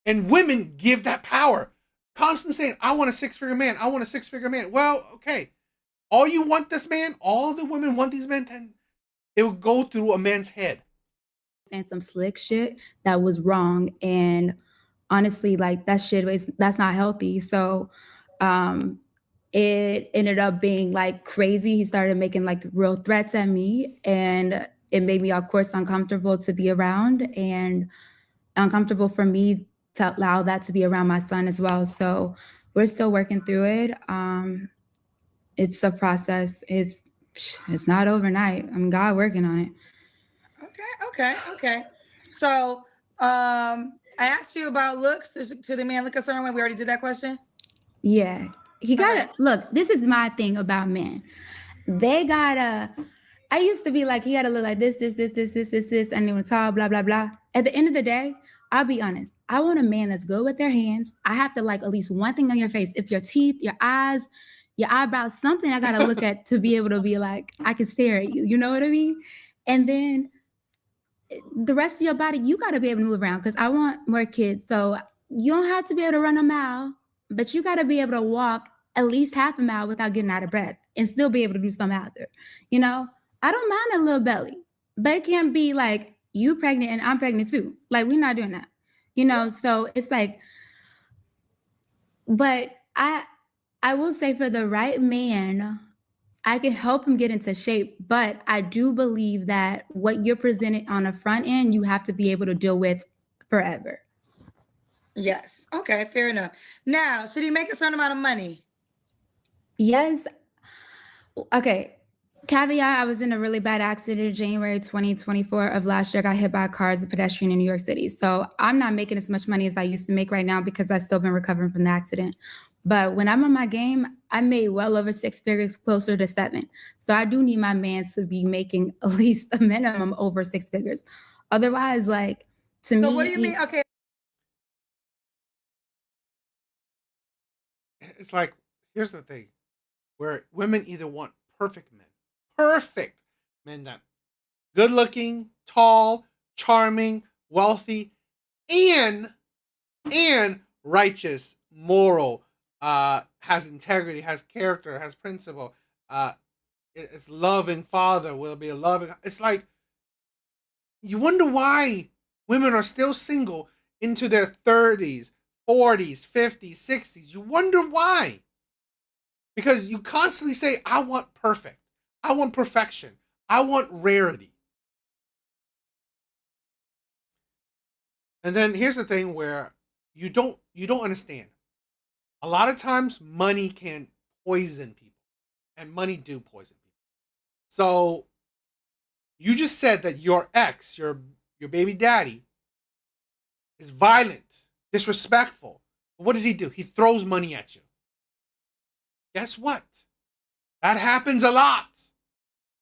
And women give that power. Constantly saying, I want a 6-figure man. I want a 6-figure man. Well, okay. All you want this man, all the women want these men, then it will go through a man's head. Saying some slick shit that was wrong. And honestly, like that's not healthy. So it ended up being like crazy. He started making like real threats at me, and it made me, of course, uncomfortable to be around and uncomfortable for me to allow that to be around my son as well. So we're still working through it. It's a process. It's not overnight. I'm God working on it. Okay. So I asked you about looks. To the man look a certain way. We already did that question. Yeah. He gotta look, this is my thing about men. I used to be like, he gotta look like this, and even tall, blah, blah, blah. At the end of the day, I'll be honest. I want a man that's good with their hands. I have to like at least one thing on your face. If your teeth, your eyes, your eyebrows, something I gotta look at to be able to be like, I can stare at you. You know what I mean? And then the rest of your body, you gotta be able to move around because I want more kids. So you don't have to be able to run a mile, but you gotta be able to walk at least half a mile without getting out of breath and still be able to do something out there. You know, I don't mind a little belly, but it can't be like you pregnant and I'm pregnant too. Like, we're not doing that, you know? So it's like, but I will say for the right man, I can help him get into shape, but I do believe that what you're presented on the front end, you have to be able to deal with forever. Yes. Okay, fair enough. Now, should he make a certain amount of money? Yes. Okay. Caveat, I was in a really bad accident in January 2024 of last year. I got hit by a car as a pedestrian in New York City. So I'm not making as much money as I used to make right now because I've still been recovering from the accident. But when I'm on my game, I made well over 6 figures, closer to 7. So I do need my man to be making at least a minimum over 6 figures. Otherwise, like, to So me, what do you mean? Okay, It's like, here's the thing, where women either want perfect men that good looking, tall, charming, wealthy, and righteous, moral, has integrity, has character, has principle, it's loving father, will be a loving. It's like you wonder why women are still single into their 30s, 40s, 50s, 60s. You wonder why. Because you constantly say, I want perfect. I want perfection. I want rarity. And then here's the thing where you don't understand. A lot of times money can poison people. And money do poison people. So you just said that your ex, your baby daddy, is violent, disrespectful. What does he do? He throws money at you. Guess what? That happens a lot.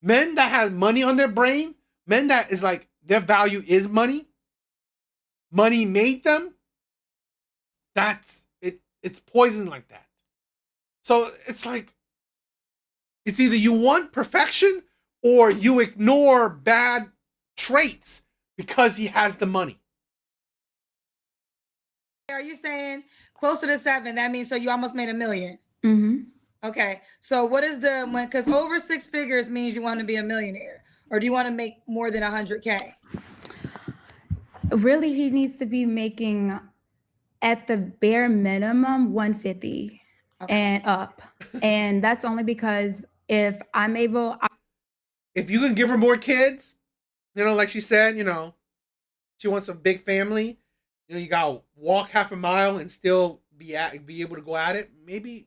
Men that have money on their brain, men that is like their value is money, money made them, that's it. It's poison like that. So it's like, it's either you want perfection or you ignore bad traits because he has the money. are you saying closer to 7? That means so you almost made $1 million. mm-hmm. Okay. So what is the when? Because over 6 figures means you want to be a millionaire, or do you want to make more than 100K? Really, he needs to be making at the bare minimum 150 Okay. and up. And that's only because if I'm able, If you can give her more kids, like she said, she wants a big family. You gotta walk half a mile and still be able to go at it. Maybe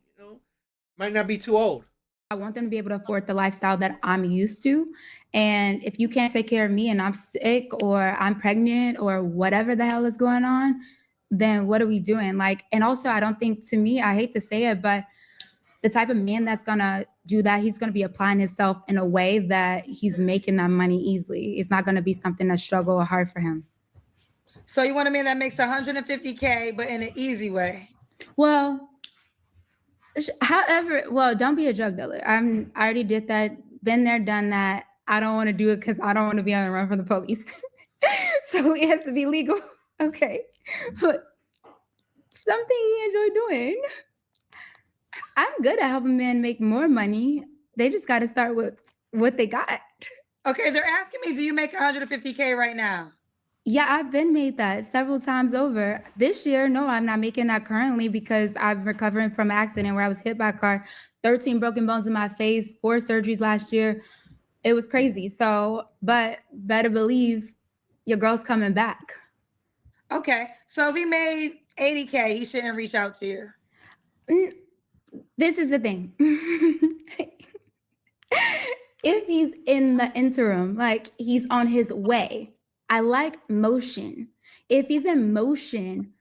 might not be too old. I want them to be able to afford the lifestyle that I'm used to. And if you can't take care of me and I'm sick or I'm pregnant or whatever the hell is going on, then what are we doing? Like, and also I don't think, to me, I hate to say it, but the type of man that's gonna do that, he's gonna be applying himself in a way that he's making that money easily. It's not gonna be something that's struggle or hard for him. So you want a man that makes 150K, but in an easy way? Well, however, don't be a drug dealer. I already did that, been there, done that. I don't want to do it because I don't want to be on the run from the police. So it has to be legal. Okay. But something you enjoy doing. I'm good at helping men make more money. They just got to start with what they got. Okay, they're asking me, do you make 150K right now? Yeah, I've been made that several times over. This year, no, I'm not making that currently because I'm recovering from an accident where I was hit by a car, 13 broken bones in my face, 4 surgeries last year. It was crazy. So, but better believe your girl's coming back. Okay, so if he made 80K, he shouldn't reach out to you. This is the thing. If he's in the interim, like he's on his way, I like motion. If he's in motion,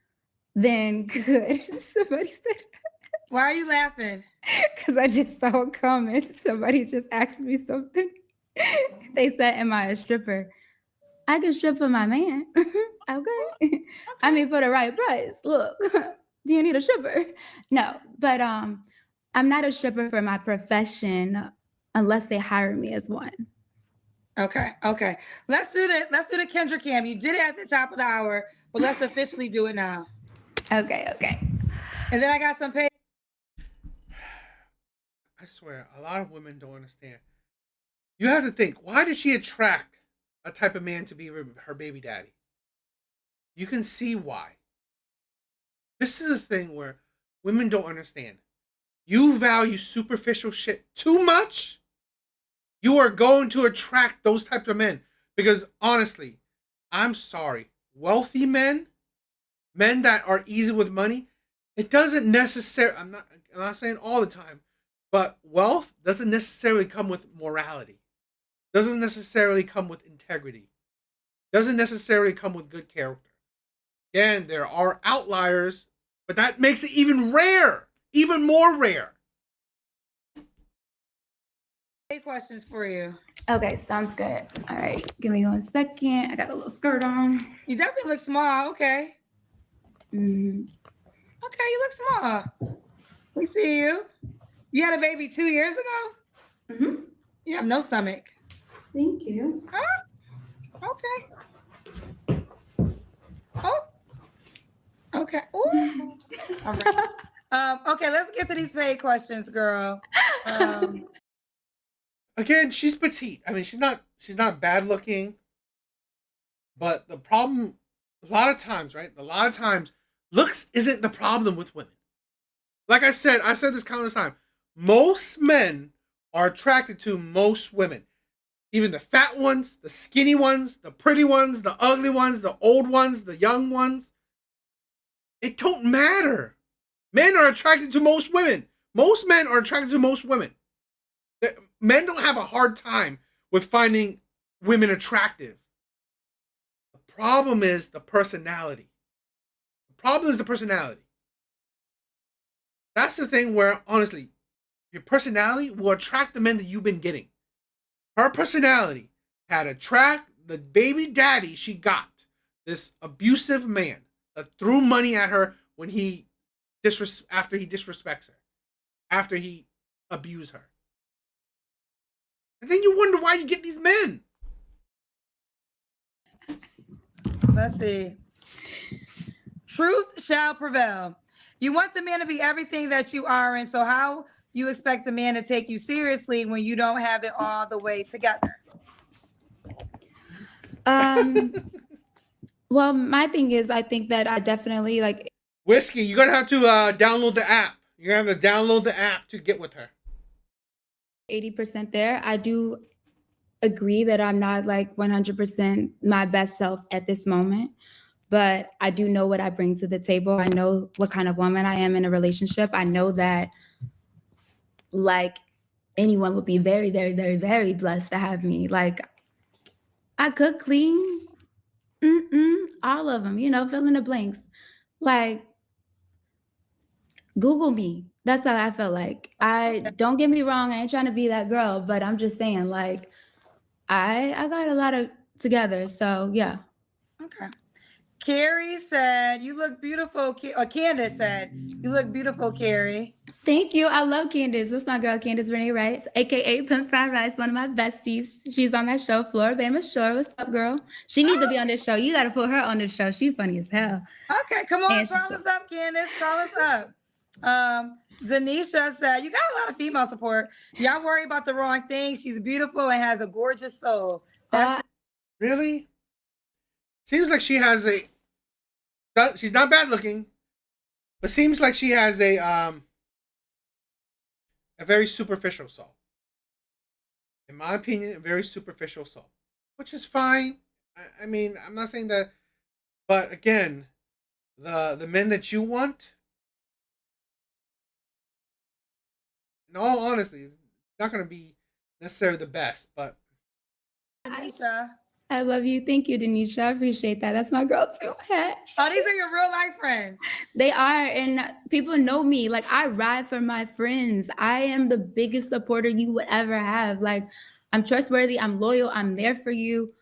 then good. Somebody said. Why are you laughing? Because I just saw a comment. Somebody just asked me something. They said, am I a stripper? I can strip for my man. Okay. I mean, for the right price. Look, do you need a stripper? No, but I'm not a stripper for my profession unless they hire me as one. Okay. Let's do the Kendra Cam. You did it at the top of the hour, but let's officially do it now. Okay. And then I got some pay. I swear, a lot of women don't understand. You have to think, why did she attract a type of man to be her baby daddy? You can see why. This is a thing where women don't understand. You value superficial shit too much, you are going to attract those types of men. Because honestly, I'm sorry, wealthy men that are easy with money, it doesn't necessarily, I'm not saying all the time, But wealth doesn't necessarily come with morality, doesn't necessarily come with integrity, doesn't necessarily come with good character. Again, there are outliers, but that makes it even rare, even more rare. Any questions for you? Okay, sounds good. All right, give me 1 second. I got a little skirt on. You definitely look small. Okay. Mhm. Okay, you look small. We see you. You had a baby 2 years ago? Mhm. You have no stomach. Thank you. Okay. Oh. Okay. Ooh. All right. Okay, let's get to these paid questions, girl. Again, she's petite. I mean, she's not bad looking. But the problem, a lot of times, right? A lot of times, looks isn't the problem with women. Like I said this countless times. Most men are attracted to most women. Even the fat ones, the skinny ones, the pretty ones, the ugly ones, the old ones, the young ones. It don't matter. Men are attracted to most women. Most men are attracted to most women. Men don't have a hard time with finding women attractive. The problem is the personality. The problem is the personality. That's the thing where, honestly, your personality will attract the men that you've been getting. Her personality had attract the baby daddy she got, this abusive man that threw money at her when after he disrespects her, after he abused her. And then you wonder why you get these men. Let's see. Truth shall prevail. You want the man to be everything that you are, and so how you expect a man to take you seriously when you don't have it all the way together? Well, my thing is, I think that I definitely like Whiskey, you're gonna have to download the app. You're gonna have to download the app to get with her. 80% there. I do agree that I'm not like 100% my best self at this moment, but I do know what I bring to the table. I know what kind of woman I am in a relationship. I know that like anyone would be very, very, very, very blessed to have me. Like I cook, clean, all of them, fill in the blanks. Like Google me. That's how I felt like. I don't get me wrong, I ain't trying to be that girl, but I'm just saying, like, I got a lot of together. So yeah. Okay. Carrie said, you look beautiful. Candace said, you look beautiful, Carrie. Thank you. I love Candace. That's my girl, Candace Renee Wright, aka Pimp Fried Rice, one of my besties. She's on that show, Floribama Shore. What's up, girl? She needs to be on this show. You got to put her on this show. She's funny as hell. Okay, come on, And call us up, Candace. Call us up. Denisha said, you got a lot of female support. Y'all worry about the wrong thing. She's beautiful and has a gorgeous soul. Really? Seems like she has she's not bad looking, but seems like she has a very superficial soul. In my opinion, a very superficial soul, which is fine. I mean, I'm not saying that, but again, the men that you want, in all honesty, it's not going to be necessarily the best, but Denisha. I love you. Thank you, Denisha. I appreciate that. That's my girl too. Oh, these are your real life friends. They are, and people know me. Like I ride for my friends. I am the biggest supporter you would ever have. Like I'm trustworthy. I'm loyal. I'm there for you.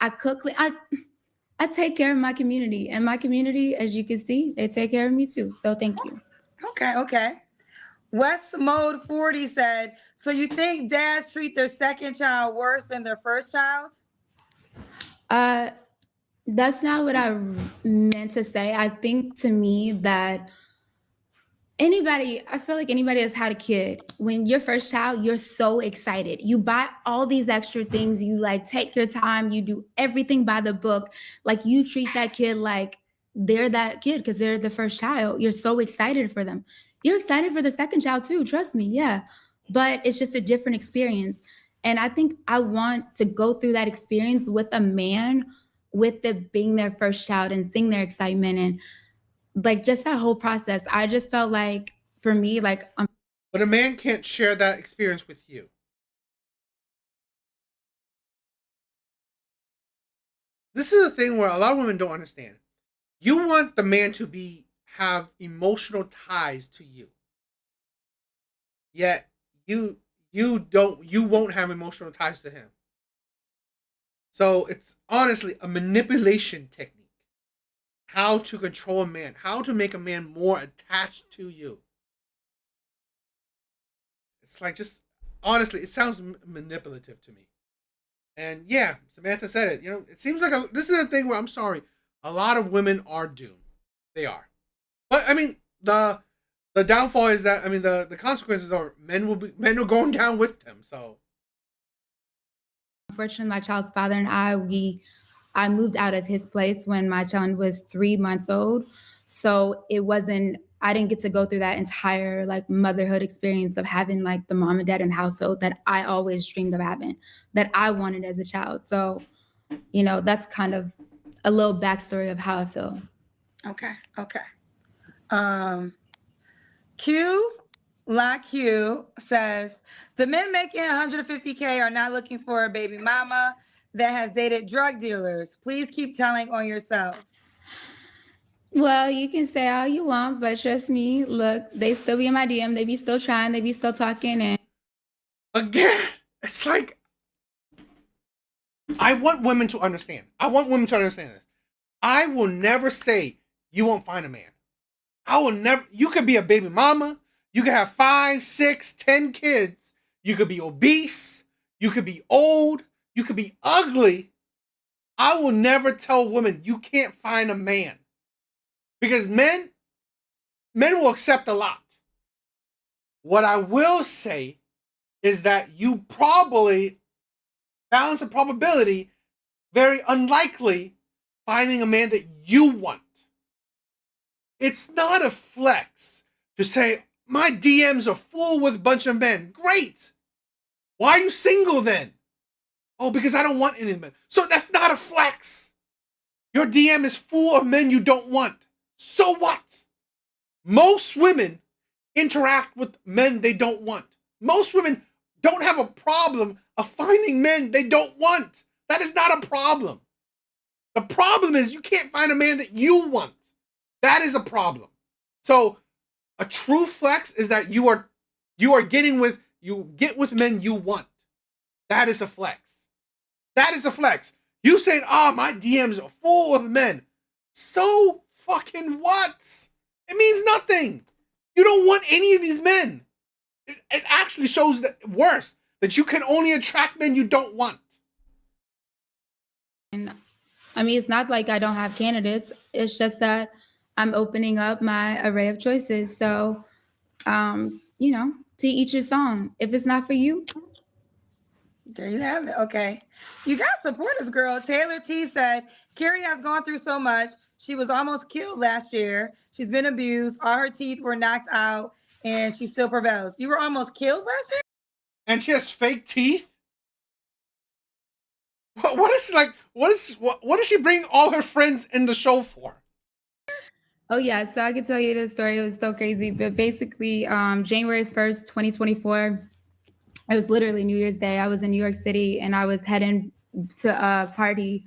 I cook. I take care of my community, and my community, as you can see, they take care of me too. So thank you. Okay. West Mode 40 said, so you think dads treat their second child worse than their first child? That's not what I meant to say. I think to me that I feel like anybody that's had a kid, when your first child, you're so excited. You buy all these extra things. You like take your time. You do everything by the book. Like you treat that kid like they're that kid because they're the first child. You're so excited for them. You're excited for the second child too. Trust me. Yeah. But it's just a different experience. And I think I want to go through that experience with a man, with it being their first child and seeing their excitement and like just that whole process. I just felt like for me, like but a man can't share that experience with you. This is a thing where a lot of women don't understand. You want the man to have emotional ties to you. Yet you won't have emotional ties to him. So it's honestly a manipulation technique. How to control a man, how to make a man more attached to you. It's like, just honestly, it sounds manipulative to me. And yeah, Samantha said it. It seems like this is a thing where, I'm sorry, a lot of women are doomed. They are. But I mean, the downfall is that, I mean, the consequences are men are going down with them. So Unfortunately, my child's father and I moved out of his place when my child was 3 months old. So I didn't get to go through that entire like motherhood experience of having like the mom and dad in the household that I always dreamed of having, that I wanted as a child. So, that's kind of a little backstory of how I feel. Okay. Q La Q says the men making 150K are not looking for a baby mama that has dated drug dealers. Please keep telling on yourself. Well, you can say all you want, but trust me, look, they still be in my DM. They be still trying. They be still talking. And again, it's like, I want women to understand. This. I will never say you won't find a man. I will never. You could be a baby mama. You could have 5, 6, 10 kids. You could be obese. You could be old. You could be ugly. I will never tell women you can't find a man, because men will accept a lot. What I will say is that you probably, balance of probability, very unlikely finding a man that you want. It's not a flex to say, my DMs are full with a bunch of men. Great. Why are you single then? Oh, because I don't want any men. So that's not a flex. Your DM is full of men you don't want. So what? Most women interact with men they don't want. Most women don't have a problem of finding men they don't want. That is not a problem. The problem is you can't find a man that you want. That is a problem. So a true flex is that you get with men you want. That is a flex. That is a flex. You saying, my DMs are full of men. So fucking what? It means nothing. You don't want any of these men. It actually shows that worse, that you can only attract men you don't want. And I mean, it's not like I don't have candidates. It's just that I'm opening up my array of choices. So, to each his own. If it's not for you, there you have it. Okay. You got supporters, girl. Taylor T said, Carrie has gone through so much. She was almost killed last year. She's been abused. All her teeth were knocked out, and she still prevails. You were almost killed last year? And she has fake teeth? What is she bringing all her friends in the show for? Oh yeah, so I can tell you this story. It was so crazy. But basically, January 1st, 2024, it was literally New Year's Day. I was in New York City and I was heading to a party.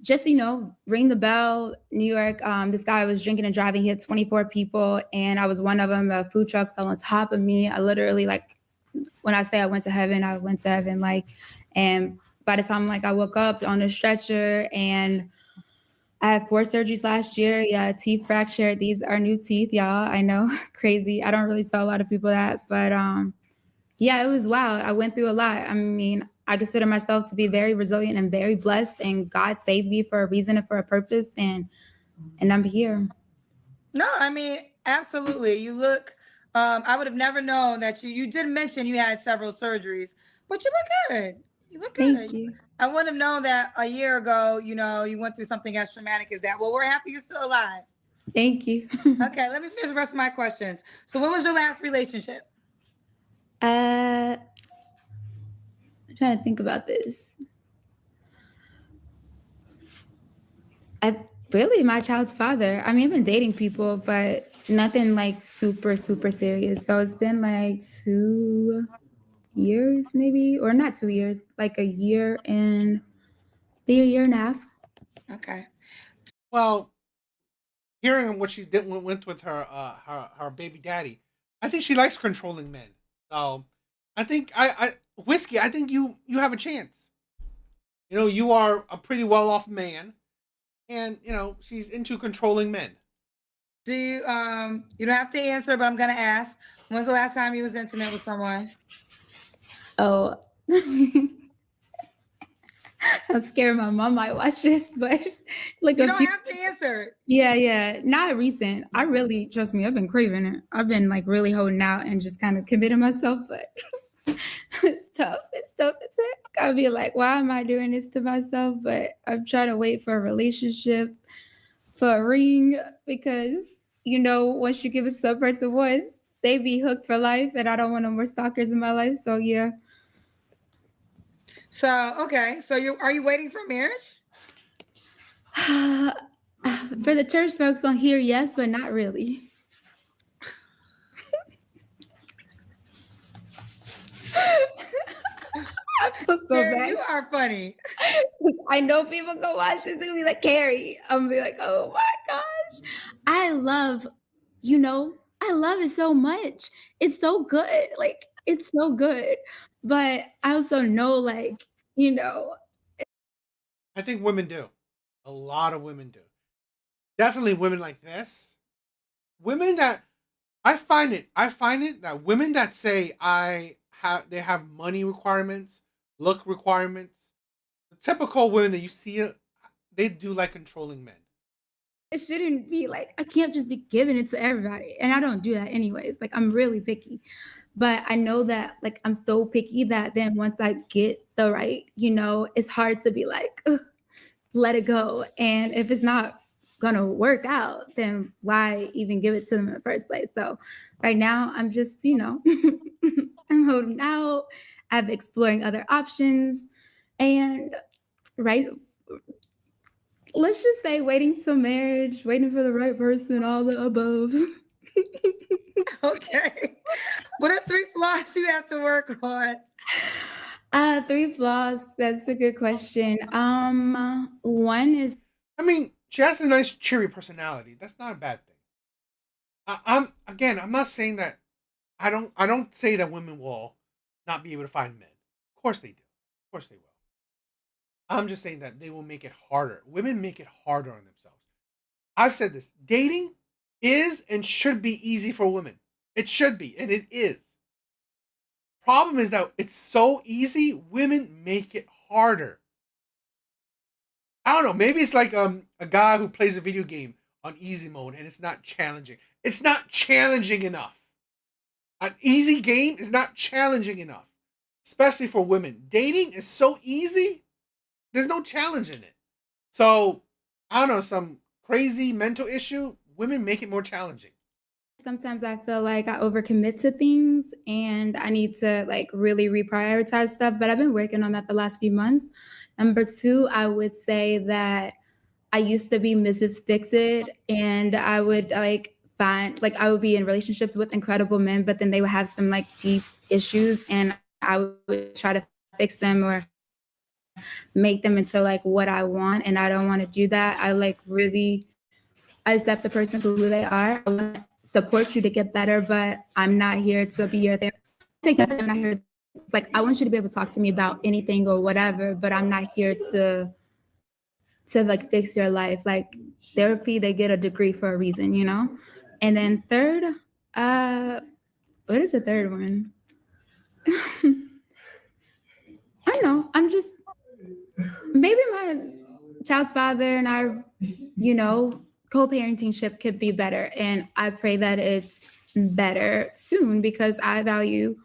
Just, ring the bell, New York. This guy was drinking and driving. He had 24 people, and I was one of them. A food truck fell on top of me. I literally, when I say I went to heaven, I went to heaven. And by the time I woke up on a stretcher, and I had 4 surgeries last year. Yeah, teeth fractured. These are new teeth, y'all. I know, crazy. I don't really tell a lot of people that, but yeah, it was wild. I went through a lot. I mean, I consider myself to be very resilient and very blessed, and God saved me for a reason and for a purpose, and I'm here. No, I mean, absolutely. You look, I would have never known that you did mention you had several surgeries, but you look good. You look good. Thank you. I wouldn't have known that a year ago, you went through something as traumatic as that. Well, we're happy you're still alive. Thank you. Okay, let me finish the rest of my questions. So when was your last relationship? I'm trying to think about this. Really, my child's father. I mean, I've been dating people, but nothing like super, super serious. So it's been like 2 years, maybe, or not 2 years, like a year and maybe a year and a half. Okay. Well, hearing what she did went with her her baby daddy, I think she likes controlling men. So I think I whiskey. I think you have a chance. You know, you are a pretty well off man, and you know she's into controlling men. Do you don't have to answer, but I'm gonna ask. When's the last time you was intimate with someone? Oh, I'm scared my mom might watch this, but like You a don't few. have to answer. Yeah, yeah. Not recent. I really, trust me, I've been craving it. I've been like really holding out and just kind of committing myself, but it's tough. It's tough. It's it. I'll be like, why am I doing this to myself? But I'm trying to wait for a relationship, for a ring, because once you give it to a person once, they be hooked for life, and I don't want no more stalkers in my life. So yeah. So okay. So are you waiting for marriage? For the church folks on here, yes, but not really. I feel so Carrie, bad. you are funny. I know people go watch this. They're gonna be like, Carrie. I'm gonna be like, oh my gosh. I love, I love it so much. It's so good. Like, it's so good. But I also know, like, you know, I think women do. A lot of women do. Definitely women like this. Women that I find it that women that say they have money requirements, look requirements, the typical women that you see they do like controlling men. it shouldn't be like, I can't just be giving it to everybody. And I don't do that anyways. Like, I'm really picky. But I know that, like, I'm so picky that then once I get the right, it's hard to be like, "Ugh, let it go." And if it's not gonna work out, then why even give it to them in the first place? So right now, I'm just, I'm holding out. I'm exploring other options, and right, let's just say waiting till marriage, waiting for the right person, all the above. Okay. What are 3 flaws you have to work on? Three flaws. That's a good question. One is I mean, she has a nice cheery personality. That's not a bad thing. I'm not saying that I don't say that women will not be able to find men. Of course they do. Of course they will. I'm just saying that they will make it harder. Women make it harder on themselves. I've said this. Dating is and should be easy for women. It should be, and it is. Problem is that it's so easy, women make it harder. I don't know. Maybe it's like a guy who plays a video game on easy mode and it's not challenging. It's not challenging enough. An easy game is not challenging enough, especially for women. Dating is so easy. There's no challenge in it. So I don't know, some crazy mental issue. Women make it more challenging. sometimes I feel like I overcommit to things and I need to like really reprioritize stuff, but I've been working on that the last few months. Number two, I would say that I used to be Mrs. Fix It, and I would like find like I would be in relationships with incredible men, but then they would have some like deep issues, and I would try to fix them or make them into like what I want, and I don't want to do that. I like really I accept the person for who they are. I want to support you to get better, but I'm not here to be your therapist. I'm not here. Like, I want you to be able to talk to me about anything or whatever, but I'm not here to like fix your life. Like, therapy, they get a degree for a reason, you know. And then third, uh, what is the third one? I don't know. I'm just maybe my child's father and I, co-parenting ship could be better. And I pray that it's better soon because I value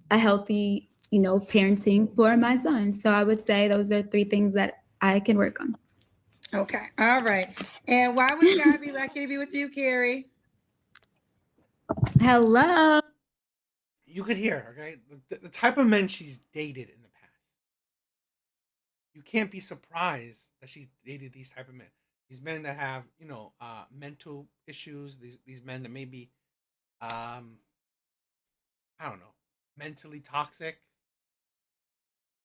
a healthy, parenting for my son. So I would say those are three things that I can work on. Okay. All right. And why would God be lucky to be with you, Carrie? Hello. You could hear her, okay? The type of men she's dated in the past. You can't be surprised that she's dated these type of men. these men that have, you know, mental issues, these men that maybe, um, I don't know, mentally toxic.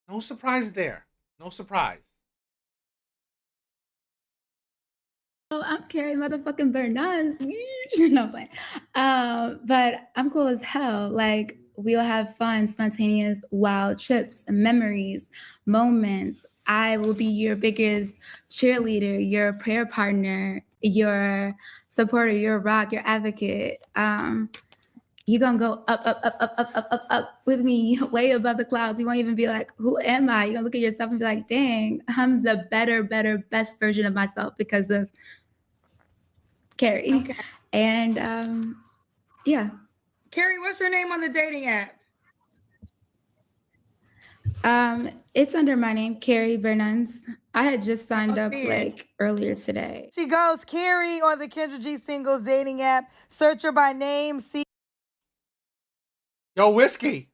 No surprise there. No surprise. Oh, I'm Carrie motherfucking Bernays. No I'm playing. But I'm cool as hell. Like we'll have fun, spontaneous, wild trips, memories, moments. I will be your biggest cheerleader, your prayer partner, your supporter, your rock, your advocate. You're gonna go up, up, up, up, up, up, up, up with me, way above the clouds. You won't even be like, who am I? You're gonna look at yourself and be like, dang, I'm the better, best version of myself because of Carrie. Okay. And yeah. Carrie, what's your name on the dating app? It's under my name, Carrie Bernays. I had just signed up see it. like earlier today. She goes, Carrie on the Kendra G Singles dating app. Search her by name. See. Yo, Whiskey,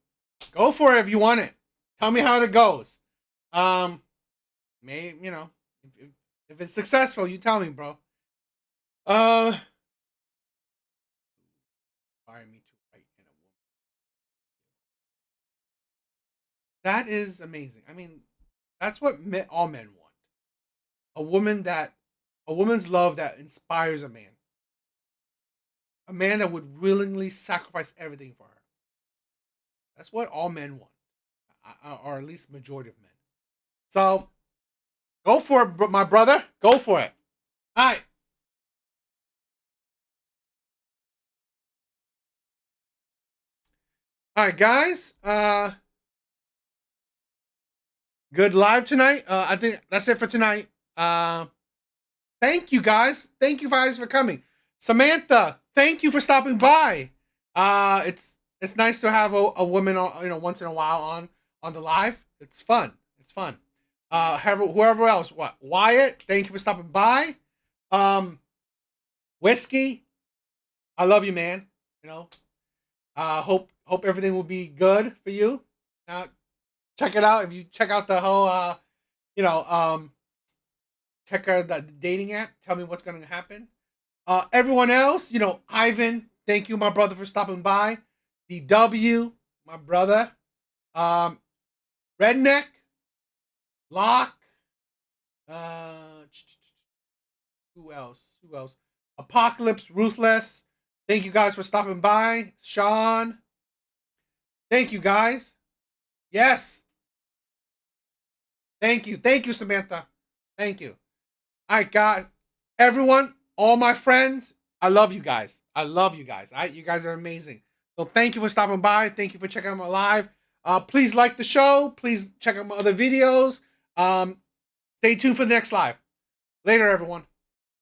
go for it if you want it. Tell me how it goes. You know, if it's successful, you tell me, bro. Fire me to write in a woman. That is amazing. I mean, that's what all men want. A woman's love that inspires a man. A man that would willingly sacrifice everything for her. That's what all men want, or at least majority of men. So, go for it, my brother. Go for it. All right. All right, guys. Good live tonight. I think that's it for tonight. Thank you guys. Thank you guys for coming. Samantha, thank you for stopping by. It's nice to have a woman, you know, once in a while on the live. It's fun. It's fun. Whoever else, Wyatt, thank you for stopping by. Whiskey, I love you, man. You know, hope everything will be good for you. Check it out. If you check out the whole, you know, check out the dating app. Tell me what's going to happen. Everyone else, you know, Ivan, thank you, my brother, for stopping by. DW, my brother. Redneck, Locke. Who else? Apocalypse, Ruthless. Thank you guys for stopping by. Sean. Thank you guys. Yes. Thank you. Thank you, Samantha. Thank you. All right, guys. Everyone, all my friends, I love you guys. I love you guys. All right, you guys are amazing. So thank you for stopping by. Thank you for checking out my live. Please like the show. Please check out my other videos. Stay tuned for the next live. Later, everyone.